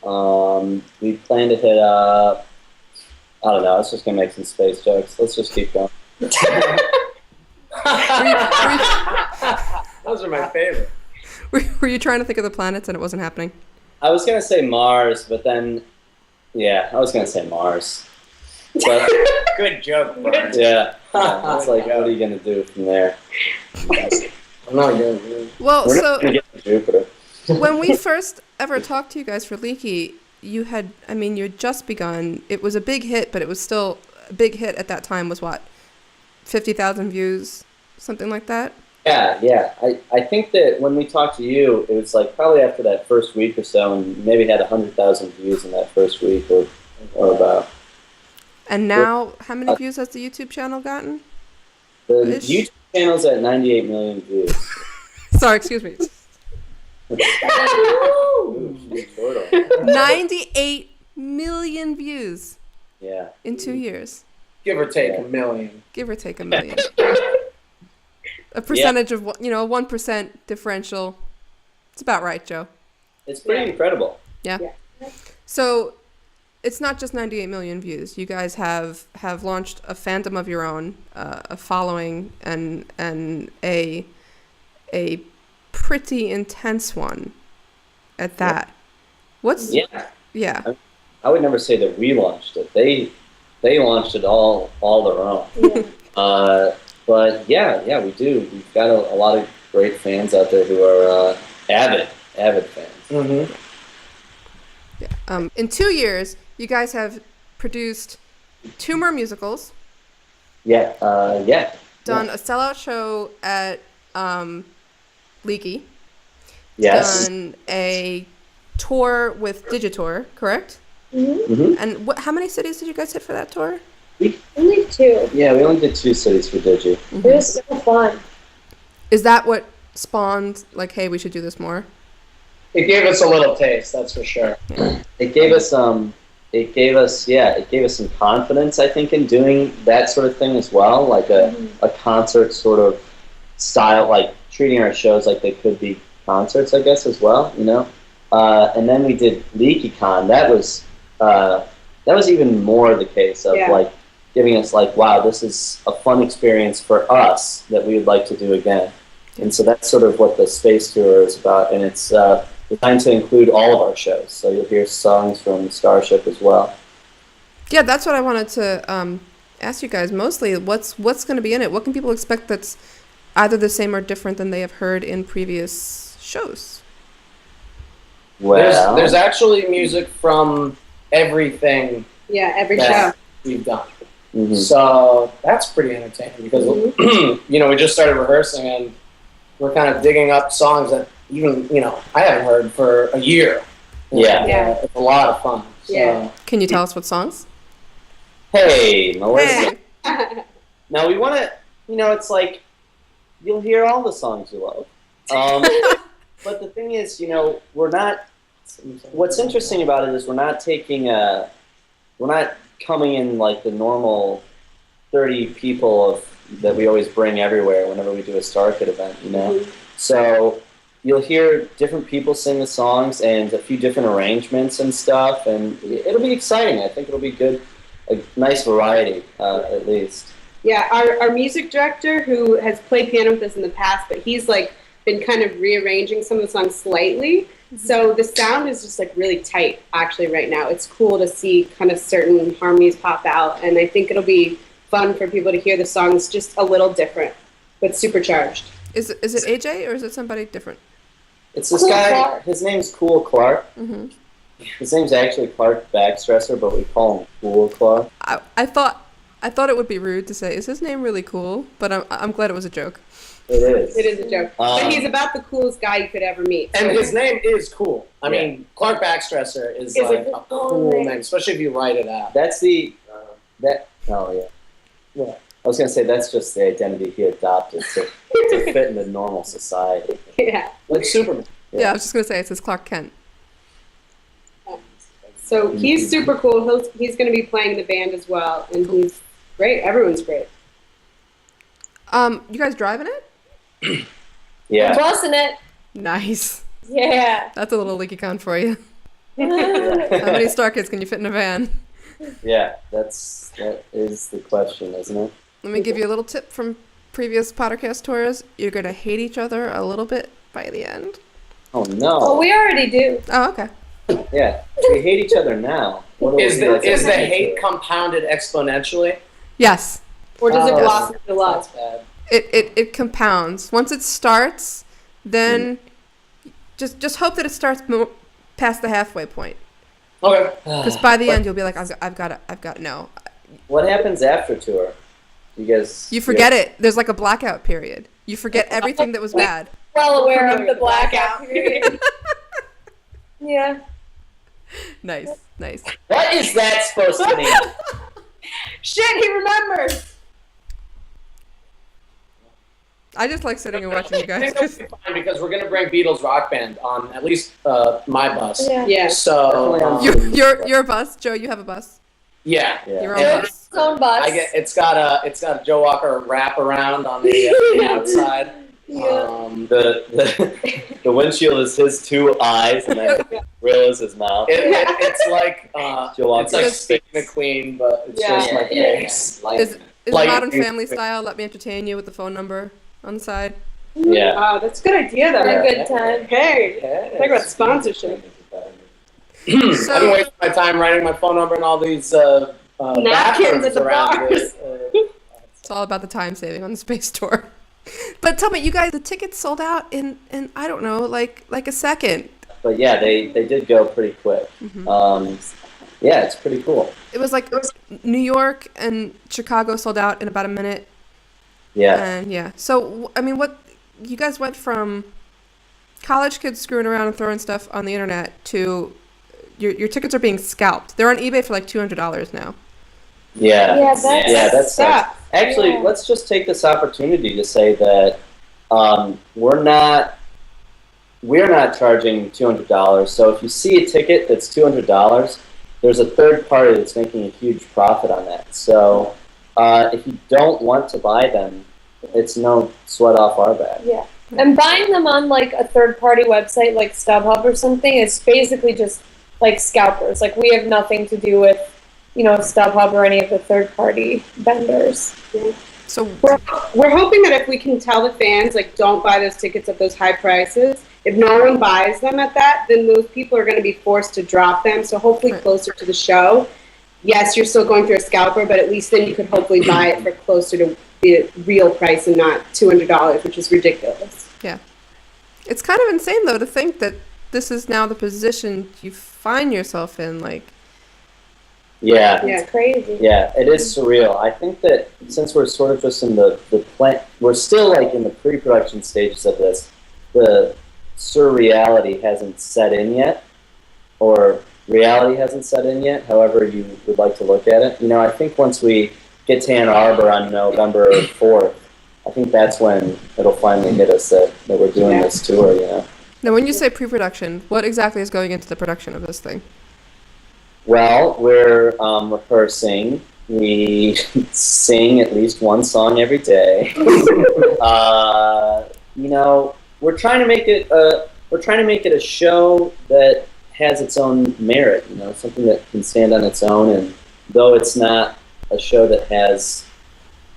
plan to hit I don't know. I was just gonna make some space jokes. Let's just keep going. Those are my favorite. Were you trying to think of the planets and it wasn't happening? I was gonna say Mars, but then, I was gonna say Mars. But good joke, Mars. Yeah, it's like, what are you gonna do from there? I'm not gonna do. Well, We're so not gonna get to Jupiter. When we first ever talked to you guys for Leaky, you had just begun. It was a big hit, but it was still a big hit at that time. Was what, 50,000 views, something like that? Yeah. I think that when we talked to you, it was like probably after that first week or so, and maybe had 100,000 views in that first week or about. And now, how many views has the YouTube channel gotten? The YouTube channel's at 98 million views. Sorry, excuse me. 98 million views. Yeah. In 2 years. Give or take a million. Give or take a million. A percentage of 1% differential. It's about right, Joe. It's pretty incredible. Yeah. So it's not just 98 million views. You guys have launched a fandom of your own, a following, and a pretty intense one at that. What's yeah. I would never say that we launched it. They launched it all their own. But yeah, we do. We've got a lot of great fans out there who are avid fans. Mm-hmm. Yeah. In 2 years, you guys have produced 2 more musicals. Yeah. Done a sellout show at Leaky. Yes. Done a tour with Digitour, correct? Mm-hmm. And how many cities did you guys hit for that tour? Only 2. Yeah, we only did 2 cities for Digi. It was so fun. Is that what spawned, like, hey, we should do this more? It gave us a little taste, that's for sure. It gave us some confidence, I think, in doing that sort of thing as well, like a concert sort of style, like treating our shows like they could be concerts, I guess, as well, and then we did LeakyCon. That was even more the case of like giving us like, wow, this is a fun experience for us that we would like to do again. And so that's sort of what the Space Tour is about, and it's designed to include all of our shows. So you'll hear songs from Starship as well. Yeah, that's what I wanted to ask you guys mostly. What's going to be in it? What can people expect that's either the same or different than they have heard in previous shows? Well, there's actually music from everything. Yeah, every that show we've done. Mm-hmm. So that's pretty entertaining because we just started rehearsing and we're kind of digging up songs that even I haven't heard for a year. Yeah. It's a lot of fun. So. Yeah. Can you tell us what songs? Hey, Melissa. Now we want to, it's like you'll hear all the songs you love. But the thing is, we're not. What's interesting about it is we're not coming in like the normal 30 people that we always bring everywhere whenever we do a Starkid event, So you'll hear different people sing the songs and a few different arrangements and stuff, and it'll be exciting. I think it'll be good, a nice variety, at least. Yeah, our music director, who has played piano with us in the past, but he's like been kind of rearranging some of the songs slightly. So the sound is just like really tight actually right now. It's cool to see kind of certain harmonies pop out, and I think it'll be fun for people to hear the songs just a little different, but supercharged. Is it AJ or is it somebody different? It's this guy. Clark. His name's Cool Clark. Mm-hmm. His name's actually Clark Backstresser, but we call him Cool Clark. I thought it would be rude to say, is his name really cool? But I'm glad it was a joke. It is. It is a joke. But he's about the coolest guy you could ever meet. And his name is cool. I mean, Clark Backstresser is like a cool name, especially if you write it out. That's yeah. I was going to say that's just the identity he adopted to fit into normal society. Yeah. Like Superman. Yeah, I was just going to say it says Clark Kent. So he's super cool. He's going to be playing the band as well, and he's great. Everyone's great. You guys driving it? Yeah. I'm tossing it. Nice. Yeah. That's a little LeakyCon for you. How many Starkids can you fit in a van? Yeah, that is the question, isn't it? Let me give you a little tip from previous Pottercast tours. You're going to hate each other a little bit by the end. Oh, no. Oh, we already do. Oh, okay. Yeah, we hate each other now. Is the hate compounded exponentially? Yes. Or does it Yes. blossom into love? It compounds. Once it starts, then Just hope that it starts past the halfway point. Okay. Because by the end, you'll be like, I've got no. What happens after tour? You guys. You forget it. There's like a blackout period. You forget everything that was bad. Well aware of the blackout period. Yeah. Nice. What is that supposed to mean? Shit, he remembers. I just like sitting and watching you guys. I think that'll be fine because we're gonna bring Beatles Rock Band on at least my bus. Yeah. So your bus, Joe. You have a bus. Yeah. Your own bus. His own bus. It's got a Joe Walker wrap around on the outside. The windshield is his two eyes, and then the grill is his mouth. It's like Joe Steve McQueen, but it's just my face. Is Modern Family style? Let me entertain you with the phone number on the side. Yeah. Oh, that's a good idea, though. A good time. Hey, talk about sponsorship. I've been wasting my time writing my phone number and all these Napkins bathrooms at the around bars. It's all about the time saving on the space tour. But tell me, you guys, the tickets sold out in I don't know, like a second. But yeah, they did go pretty quick. Yeah, it's pretty cool. It was like New York and Chicago sold out in about a minute. Yeah. And yeah. So, I mean, what you guys went from college kids screwing around and throwing stuff on the internet to your tickets are being scalped. They're on eBay for like $200 now. Yeah. Yeah, that sucks. Actually, Yeah. let's just take this opportunity to say that we're not charging $200. So if you see a ticket that's $200, there's a third party that's making a huge profit on that. So if you don't want to buy them, it's no sweat off our back. Yeah. And buying them on like a third party website like StubHub or something is basically just like scalpers. Like we have nothing to do with, StubHub or any of the third party vendors. Yeah. So we're hoping that if we can tell the fans, like, don't buy those tickets at those high prices, if no one buys them at that, then those people are going to be forced to drop them. So hopefully closer to the show, yes, you're still going through a scalper, but at least then you could hopefully buy it for closer to the real price and not $200, which is ridiculous. Yeah. It's kind of insane, though, to think that this is now the position you find yourself in, like... Yeah. It's crazy. Yeah, it is surreal. I think that since we're sort of just in the plant, we're still like in the pre-production stages of this, the surreality hasn't set in yet, or reality hasn't set in yet, however you would like to look at it. I think once we get to Ann Arbor on November 4th, I think that's when it'll finally hit us that we're doing this tour, Now, when you say pre-production, what exactly is going into the production of this thing? Well, we're rehearsing. We sing at least one song every day. We're trying to make it a show that has its own merit. Something that can stand on its own. And though it's not a show that has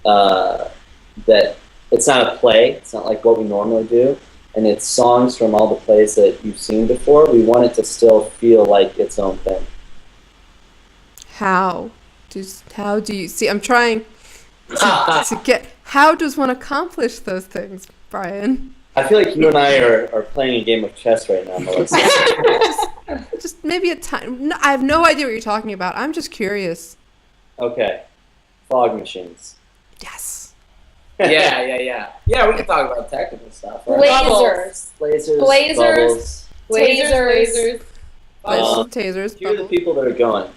that it's not a play. It's not like what we normally do. And it's songs from all the plays that you've seen before. We want it to still feel like its own thing. How do you see? I'm trying to get. How does one accomplish those things, Brian? I feel like you and I are playing a game of chess right now, Melissa. just maybe a time. No, I have no idea what you're talking about. I'm just curious. Okay, fog machines. Yes. Yeah. Yeah, we can talk about technical stuff. Right? Lasers. Bubbles. Lasers. Tasers. Here are the people that are going.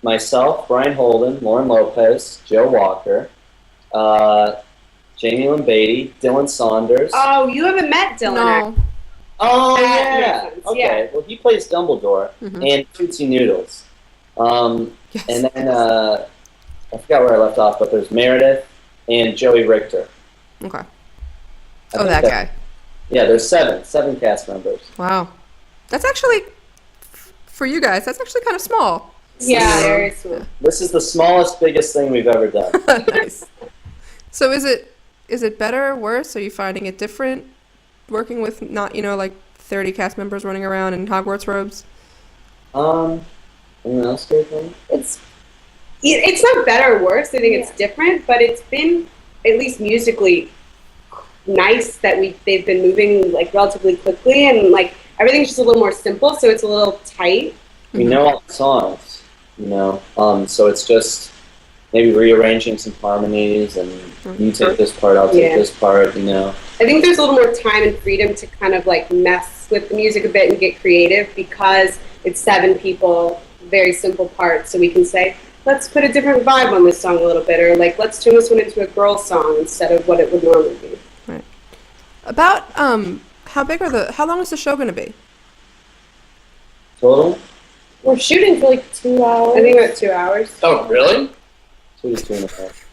Myself, Brian Holden, Lauren Lopez, Joe Walker, Jamie Lynn Beatty, Dylan Saunders. Oh, you haven't met Dylan. No. Oh, That yeah. makes sense, Okay, yeah. well, he plays Dumbledore and Tootsie Noodles. Yes. And then, I forgot where I left off, but there's Meredith and Joey Richter. Okay. Oh, that guy. Yeah, there's seven cast members. Wow. That's actually, for you guys, that's actually kind of small. Yeah, very small. This is the smallest, biggest thing we've ever done. Nice. So is it better, worse? Are you finding it different working with not, like 30 cast members running around in Hogwarts robes? Anyone else do anything? It's not better or worse. I think it's different, but it's been, at least musically, nice that they've been moving like relatively quickly, and like everything's just a little more simple, so it's a little tight. We know all the songs, so it's just maybe rearranging some harmonies, and you take this part, I'll take this part, I think there's a little more time and freedom to kind of like mess with the music a bit and get creative because it's 7 people, very simple parts, so we can say, let's put a different vibe on this song a little bit, or like let's turn this one into a girl song instead of what it would normally be. Right. About how long is the show going to be? Total? We're shooting for like 2 hours. I think about 2 hours. Oh, really? 2.5.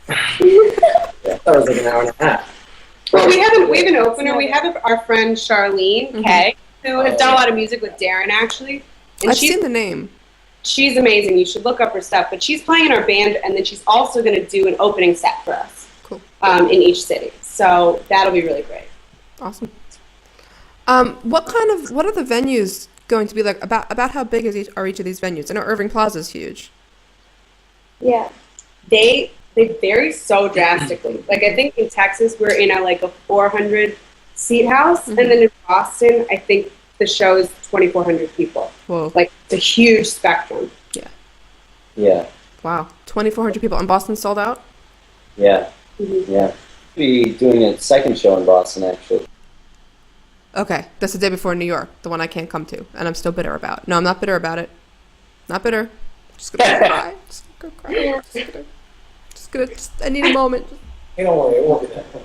That was like an hour and a half. Well, we have an opener. We have our friend Charlene Kay, who has done a lot of music with Darren, actually. And I've seen the name. She's amazing. You should look up her stuff. But she's playing in our band, and then she's also going to do an opening set for us. Cool. In each city. So that'll be really great. Awesome. What are the venues going to be like? About how big are each of these venues? I know Irving Plaza is huge. Yeah. They vary so drastically. Like I think in Texas we're in a 400 seat house, and then in Boston I think the show is 2,400 people. Whoa! Like it's a huge spectrum. Yeah. Yeah. Wow, 2,400 people, and Boston sold out. Yeah. Yeah. We'll be doing a second show in Boston actually. Okay, that's the day before New York, the one I can't come to, and I'm still bitter about. No, I'm not bitter about it. Not bitter. Just gonna cry. Just gonna cry. I need a moment. Hey, don't worry, it won't be that fun.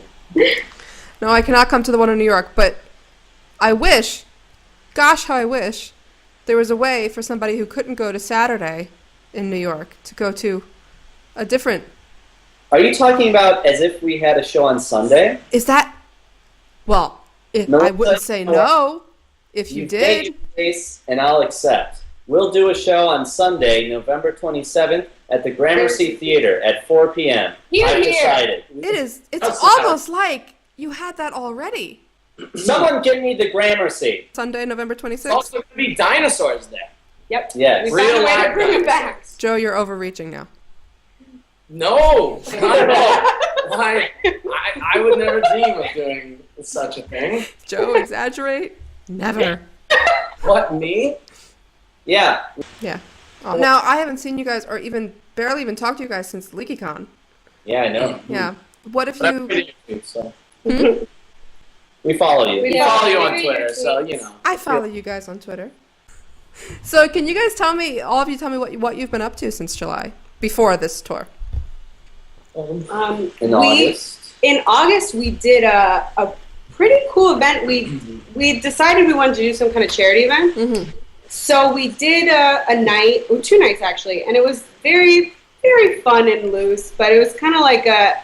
No, I cannot come to the one in New York, but I wish, gosh, how I wish, there was a way for somebody who couldn't go to Saturday in New York to go to a different... Are you talking about as if we had a show on Sunday? Is that... Well, No, I wouldn't say no if you did. Take your face and I'll accept. We'll do a show on Sunday, November 27th, at the Gramercy Theater at 4 p.m. I've decided. It's almost like you had that already. Someone give me the Gramercy. Sunday, November 26th. Also, could be dinosaurs there. Yep. Yes. We found a way to bring it back. Joe, you're overreaching now. No, not at all. Why? I would never dream of doing such a thing. Joe, exaggerate? Never. What, me? Yeah. Yeah. Now, I haven't seen you guys, or barely even talked to you guys since LeakyCon. Yeah, I know. Yeah. What if But you... I'm pretty cute, so. We follow you. We follow you on Twitter, so, you know. I follow you guys on Twitter. So can you guys all of you tell me what you've been up to since July, before this tour? In August. In August, we did a pretty cool event. We decided we wanted to do some kind of charity event. So we did a night, or 2 nights actually, and it was very, very fun and loose, but it was kind of like a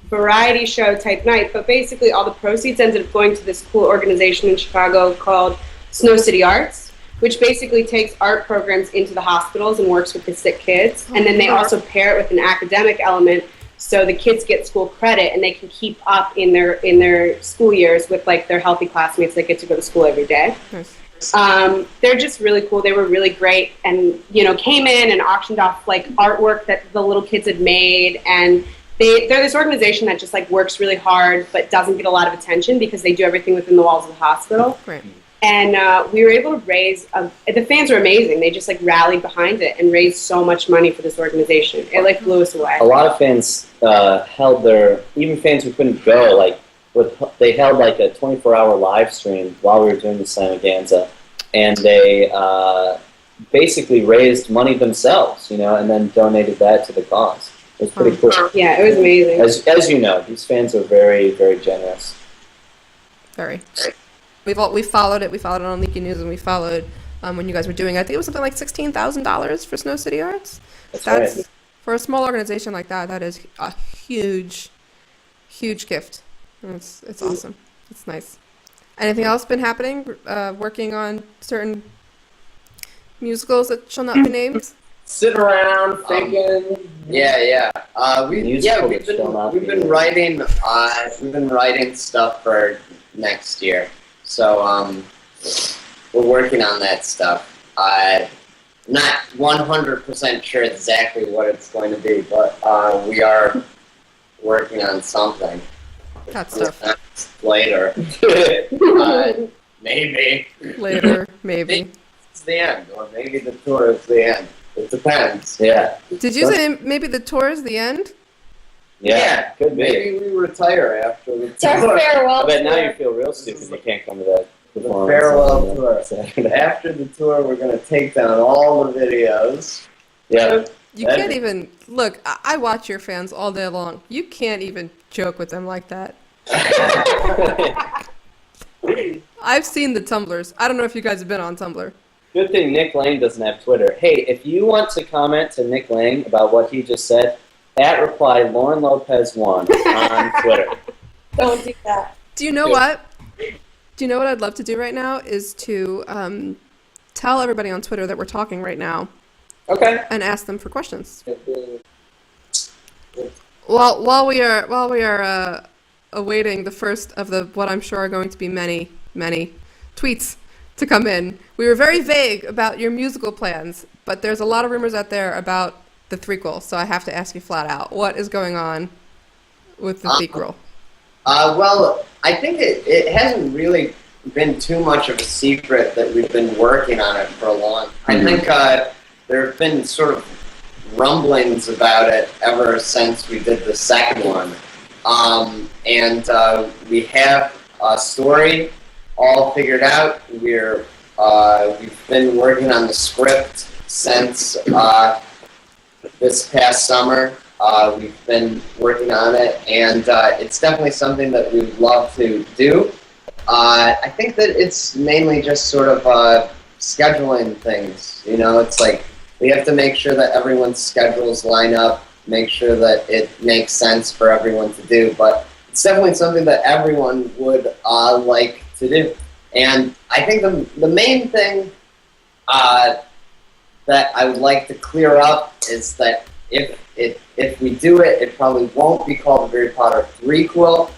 variety show type night. But basically all the proceeds ended up going to this cool organization in Chicago called Snow City Arts, which basically takes art programs into the hospitals and works with the sick kids. And then they also pair it with an academic element, so the kids get school credit and they can keep up in their school years with like their healthy classmates that get to go to school every day. Nice. They're just really cool. They were really great, and came in and auctioned off like artwork that the little kids had made, and they're this organization that just like works really hard but doesn't get a lot of attention because they do everything within the walls of the hospital. Right. And we were able to raise, the fans were amazing. They just like rallied behind it and raised so much money for this organization. It like blew us away. A lot of fans held even fans who couldn't go, they held like a 24-hour live stream while we were doing the Sinaganza, and they basically raised money themselves, and then donated that to the cause. It was pretty cool. Yeah, it was amazing. As you know, these fans are very, very generous. Very. We followed it. We followed it on Leaky News, and we followed when you guys were doing. I think it was something like $16,000 for Snow City Arts. That's right. For a small organization like that. That is a huge, huge gift. It's awesome. It's nice. Anything else been happening? Working on certain musicals that shall not be named. Sit around thinking. We've been writing stuff for next year. So we're working on that stuff. Not 100% sure exactly what it's going to be, but we are working on something. That stuff. Later. Maybe. Later, maybe. It's the end, or maybe the tour is the end. It depends. Yeah. Did you say maybe the tour is the end? Yeah, could be. Maybe we retire after the It's our tour. farewell I bet now tour. you feel real stupid you can't come to that The performance. farewell tour. After the tour, we're going to take down all the videos. Yeah. You can't even look. I watch your fans all day long. You can't even joke with them like that. I've seen the Tumblrs. I don't know if you guys have been on Tumblr. Good thing Nick Lang doesn't have Twitter. Hey, if you want to comment to Nick Lang about what he just said, @reply Lauren Lopez 1 on Twitter. Don't do that. Do you know what? Do you know what I'd love to do right now is to tell everybody on Twitter that we're talking right now. Okay. And ask them for questions. While we are awaiting the first of the what I'm sure are going to be many tweets to come in, we were very vague about your musical plans, but there's a lot of rumors out there about the threequel, so I have to ask you flat out, what is going on with the threequel? Well, I think it hasn't really been too much of a secret that we've been working on it for a long time. I think there have been sort of rumblings about it ever since we did the second one. And we have a story all figured out. We've been working on the script since this past summer. We've been working on it, and it's definitely something that we'd love to do. I think that it's mainly just sort of scheduling things. You know, it's like we have to make sure that everyone's schedules line up, make sure that it makes sense for everyone to do. But it's definitely something that everyone would like to do. And I think the main thing that I would like to clear up is that if we do it, it probably won't be called the Harry Potter threequel,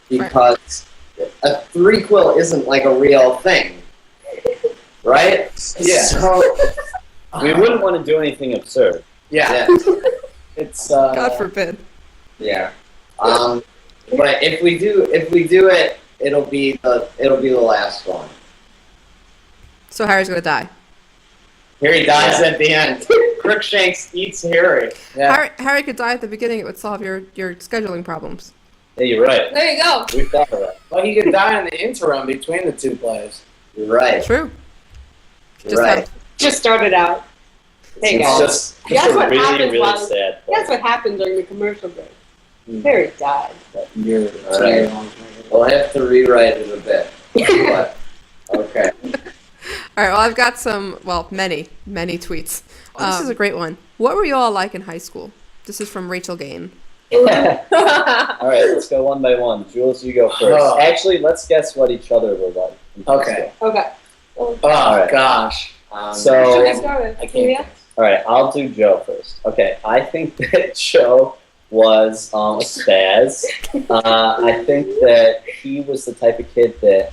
because a threequel isn't like a real thing, right? Yeah. So, We wouldn't want to do anything absurd. yeah. It's God forbid. Yeah. But if we do it, it'll be the last one. So Harry's gonna die. Harry dies at the end. Crookshanks eats Harry. Yeah. Harry could die at the beginning. It would solve your scheduling problems. Yeah, you're right. There you go. We thought of that. Well, he could die in the interim between the two plays. You're right. True. You're right. Just started out. Hey It's guys. just That's what really, happens really while sad. that's what happened during the commercial break. Harry died. You're right. We'll have to rewrite it a bit. But, okay. All right, well, I've got many tweets. This is a great one. What were you all like in high school? This is from Rachel Gain. All right, let's go one by one. Jules, you go first. Oh. Actually, let's guess what each other were like. in high Okay. Okay. Oh, right. gosh. So, Should I start with I can't. Julia? all right, I'll do Joe first. Okay, I think that Joe was a spaz. I think that he was the type of kid that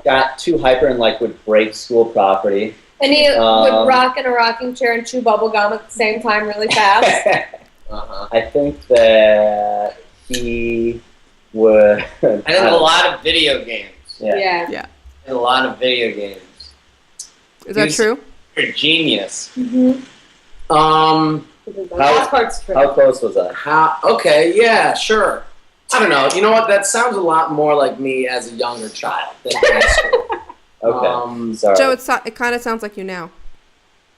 got too hyper and would break school property. And he would rock in a rocking chair and chew bubble gum at the same time really fast. I think that he would. I did a lot of video games. Yeah. Yeah. I did a lot of video games. Is that true? You're a genius. Mm-hmm. The last part's true. How close was I? Okay, yeah, sure. I don't know. You know what? That sounds a lot more like me as a younger child than high school. Okay. Sorry. Joe, it kind of sounds like you now.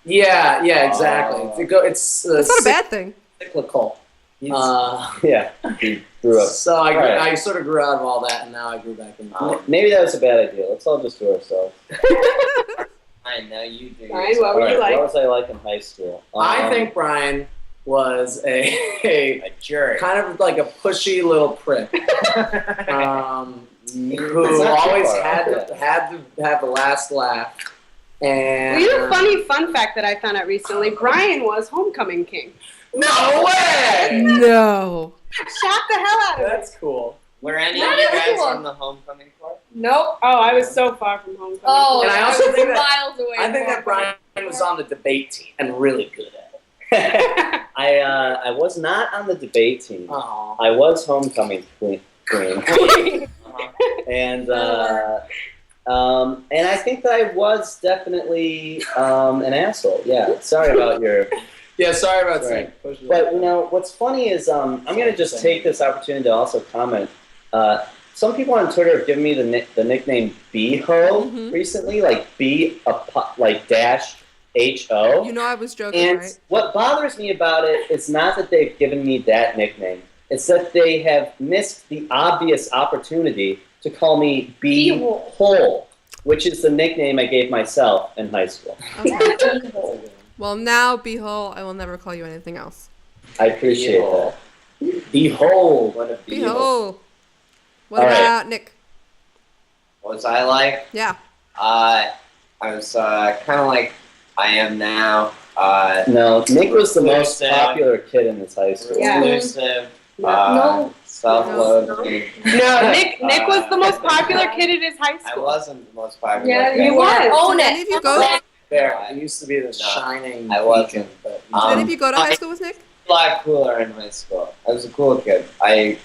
Yeah, exactly. It's That's not a bad thing. cyclical. Yeah. He grew up. So I Alright. sort of grew out of all that, and now I grew back in. Maybe that was a bad idea. Let's all just do ourselves. Fine, now you do. Brian, what were you like? What was I like in high school? I think Brian was a jerk, kind of like a pushy little prick, who always had to have the last laugh. And Well, you know, a funny fun fact that I found out recently: Brian was homecoming king. No way! No. Shocked the hell out of me. That's cool. Were any That of you is guys cool. on the homecoming part? Nope. Oh, I was so far from homecoming. Oh, And I I also was think that miles away. I think from that Brian was on the debate team and really good at it. I was not on the debate team. Aw. I was homecoming queen. And I think that I was definitely an asshole. Yeah, sorry about your. Yeah, sorry about Right. saying. But what's funny is I'm gonna just take this opportunity to also comment. Some people on Twitter have given me the nickname B-Ho recently, like -HO. You know I was joking, And right? what bothers me about it is not that they've given me that nickname. It's that they have missed the obvious opportunity to call me B-Hole, which is the nickname I gave myself in high school. Well, now, Behold, I will never call you anything else. I appreciate that. Behold, what a behold. Behold. What All right. about Nick? What was I like? Yeah. I was kind of like I am now. No, Nick was the most reclusive, popular kid in this high school. Reclusive. No. Self-loathing. No, Nick was the most popular kid in his high I school. wasn't the most popular. Yeah, kid. you was. Own Did it. any of you go? There, I used to be the shining. I wasn't. But Did any of you go to high school with Nick? A lot cooler in high school. I was a cool kid. I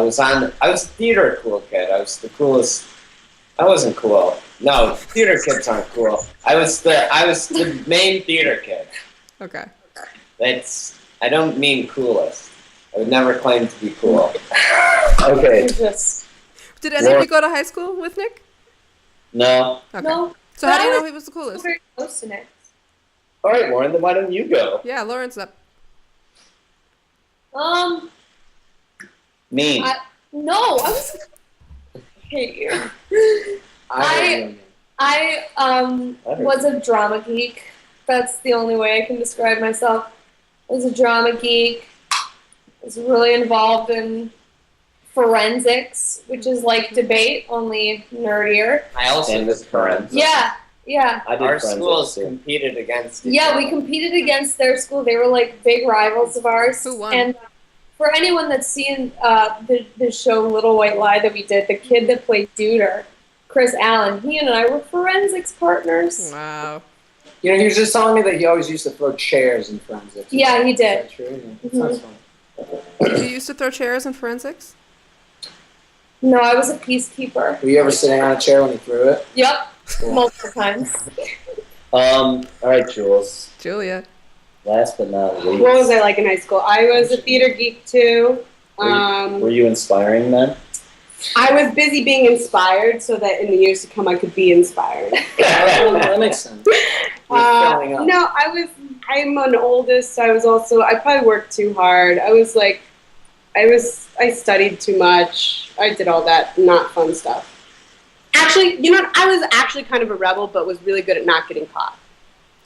was a theater cool kid. I was the coolest. I wasn't cool. No, theater kids aren't cool. I was the main theater kid. Okay. I don't mean coolest. I would never claim to be cool. Okay. Did any of you go to high school with Nick? No. Okay. No. So how do you know he was the coolest? Very close to Nick. All right, Lauren, then why don't you go? Yeah, Lauren's up. Me. No, I was. Hate you. I was a drama geek. That's the only way I can describe myself. I was a drama geek. I was really involved in forensics, which is like debate, only nerdier. I also was forensics. Yeah. Our schools competed against each Yeah, other. we competed against their school. They were like big rivals of ours. Who won? And for anyone that's seen the show Little White Lie that we did, the kid that played Duder, Criss Allen, he and I were forensics partners. Wow. you know, he was just telling me that he always used to throw chairs in forensics. Yeah, he Is did. that true? Yeah. Mhm. Sounds fun. You used to throw chairs in forensics? No, I was a peacekeeper. Were you ever sitting on a chair when he threw it? Yep, multiple times. All right, Jules. Julia. Last but not least. What was I like in high school? I was a theater geek too. Were you inspiring then? I was busy being inspired so that in the years to come I could be inspired. That makes sense. filling up. No, I'm an oldest. I probably worked too hard. I studied too much. I did all that not fun stuff. Actually, you know what? I was actually kind of a rebel, but was really good at not getting caught.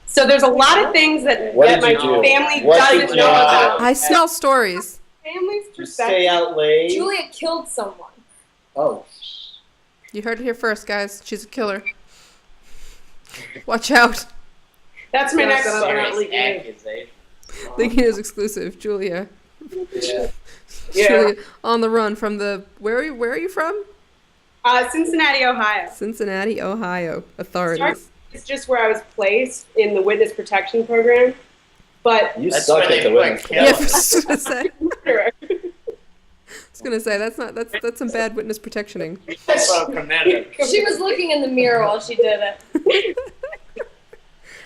So there's a lot of things that my family doesn't know about. I smell stories. Family's Stay out late. Julia killed someone. Oh. You heard it here first, guys. She's a killer. Watch out. That's my next Serious story. accusation. Leaking is exclusive. Julia. Yeah. Julia on the run from the... Where are you from? Cincinnati, Ohio. Cincinnati, Ohio. Authorities. It's just where I was placed in the witness protection program. But You suck at the witness. Yeah, I was gonna say. That's some bad witness protectioning. She was looking in the mirror while she did it.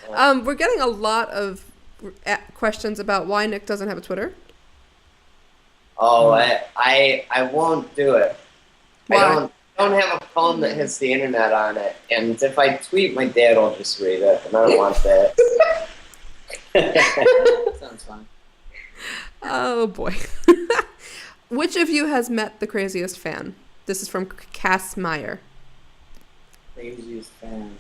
We're getting a lot of questions about why Nick doesn't have a Twitter. Oh, I won't do it. Why? I don't have a phone that has the internet on it, and if I tweet, my dad will just read it, and I don't want that. Sounds fun. Oh boy. Which of you has met the craziest fan? This is from Cass Meyer. Craziest fan.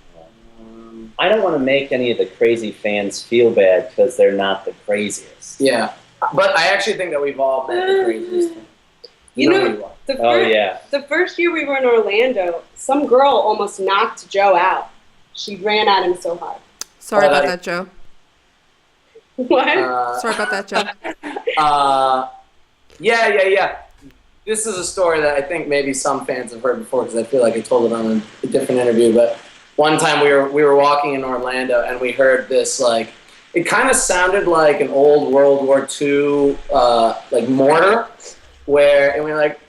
I don't want to make any of the crazy fans feel bad because they're not the craziest. Yeah, but I actually think that we've all met the craziest fan. You know, who you are. The first year we were in Orlando, some girl almost knocked Joe out. She ran at him so hard. Sorry about that, Joe. What? Sorry about that, Joe. Yeah. This is a story that I think maybe some fans have heard before because I feel like I told it on a different interview. But one time we were walking in Orlando and we heard this like it kind of sounded like an old World War II like mortar, and we were like,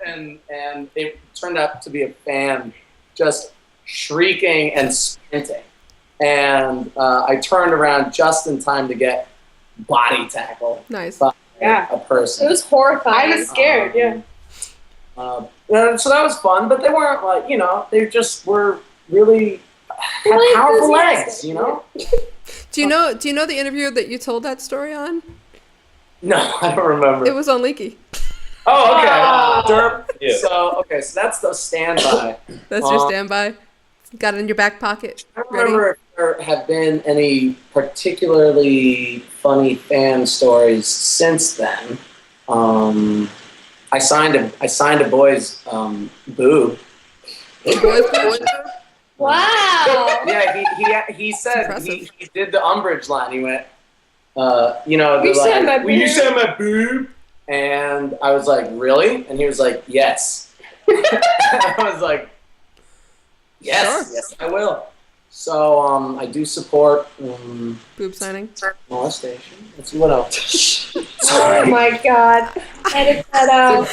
and it turned out to be a fan just shrieking and sprinting. And I turned around just in time to get body tackled. Nice. By a person. It was horrifying. I was scared, yeah. So that was fun, but they weren't like, they just were really had Really powerful enthusiastic. legs, Do you know the interview that you told that story on? No, I don't remember. It was on Leaky. Oh, okay. Oh. Derp. So that's the standby. That's your standby. Got it in your back pocket. I don't remember if there have been any particularly funny fan stories since then. I signed a boy's boob. Wow. Yeah, he said he did the umbrage line. He went, Will you sign my will you boob?" sign my boob? And I was like, really? And he was like, yes. I was like, yes, I will. So I do support boob signing, molestation. Let's see what else. Oh my god. Edit that out.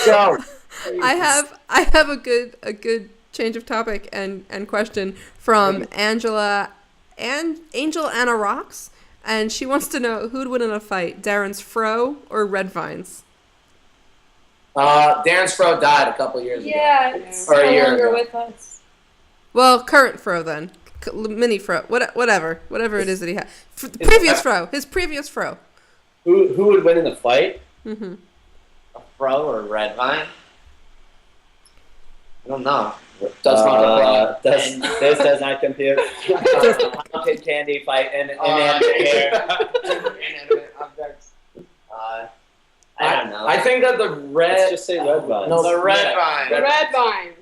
I have a good change of topic and question from Angel Anna Rocks, and she wants to know who'd win in a fight, Darren's fro or Red Vines. Darren's fro died a couple years ago. Yeah, it's Or a no year longer ago. with us. Well, current fro then, mini fro, whatever it is that he had. His previous fro. Who would win in the fight? Mm-hmm. A fro or a red vine? I don't know. This does not compute. Pumpkin candy fight and inanimate objects. I don't know. I think that the red. Let's just say red vine. No, the red vine. The red vine.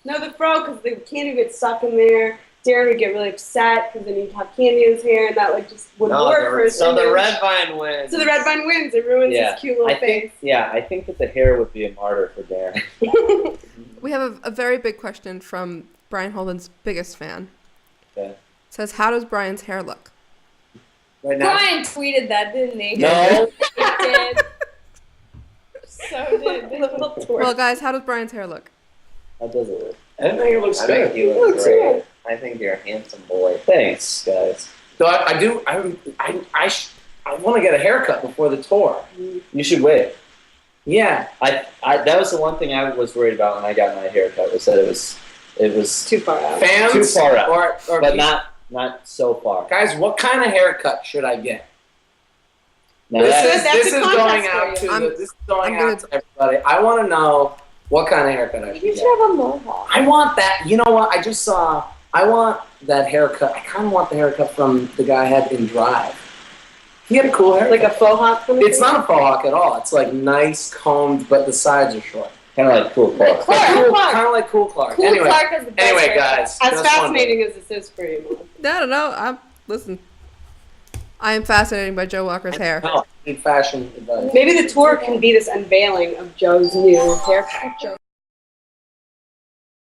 No, the fro, because the candy would get stuck in there. Darren would get really upset because then he'd have candy in his hair, and that like just would work for his So the image. red vine wins. So the red vine wins. It ruins his cute little face. I think that the hair would be a martyr for Darren. We have a very big question from Brian Holden's biggest fan. Okay. It says, how does Brian's hair look? Right now? Brian tweeted that, didn't he? No. He did. So did. Well, guys, how does Brian's hair look? How does it look? I think it looks I good. think he looks great. I think you're a handsome boy. Thanks, guys. So I do. I want to get a haircut before the tour. You should wait. Yeah. I that was the one thing I was worried about when I got my haircut, was that it was Too far out. Fans too far out, or but people- not so far. Guys, what kind of haircut should I get? Now This that- is going out to this is going out to everybody. I want to know what kind of haircut I should You get. should have a mohawk. I want that. You know what? I just saw. I want that haircut. I kind of want the haircut from the guy I had in Drive. He had a cool haircut. Like a faux hawk from It's not a faux hawk at all. It's like nice combed, but the sides are short. Kind of like Cool Clark. Kind of like Cool Clark. Cool anyway, Clark is the best anyway, haircut. guys. As just fascinating as this is for you. No. Listen. I am fascinated by Joe Walker's hair. No, I need fashion advice. Maybe the tour can be this unveiling of Joe's new haircut.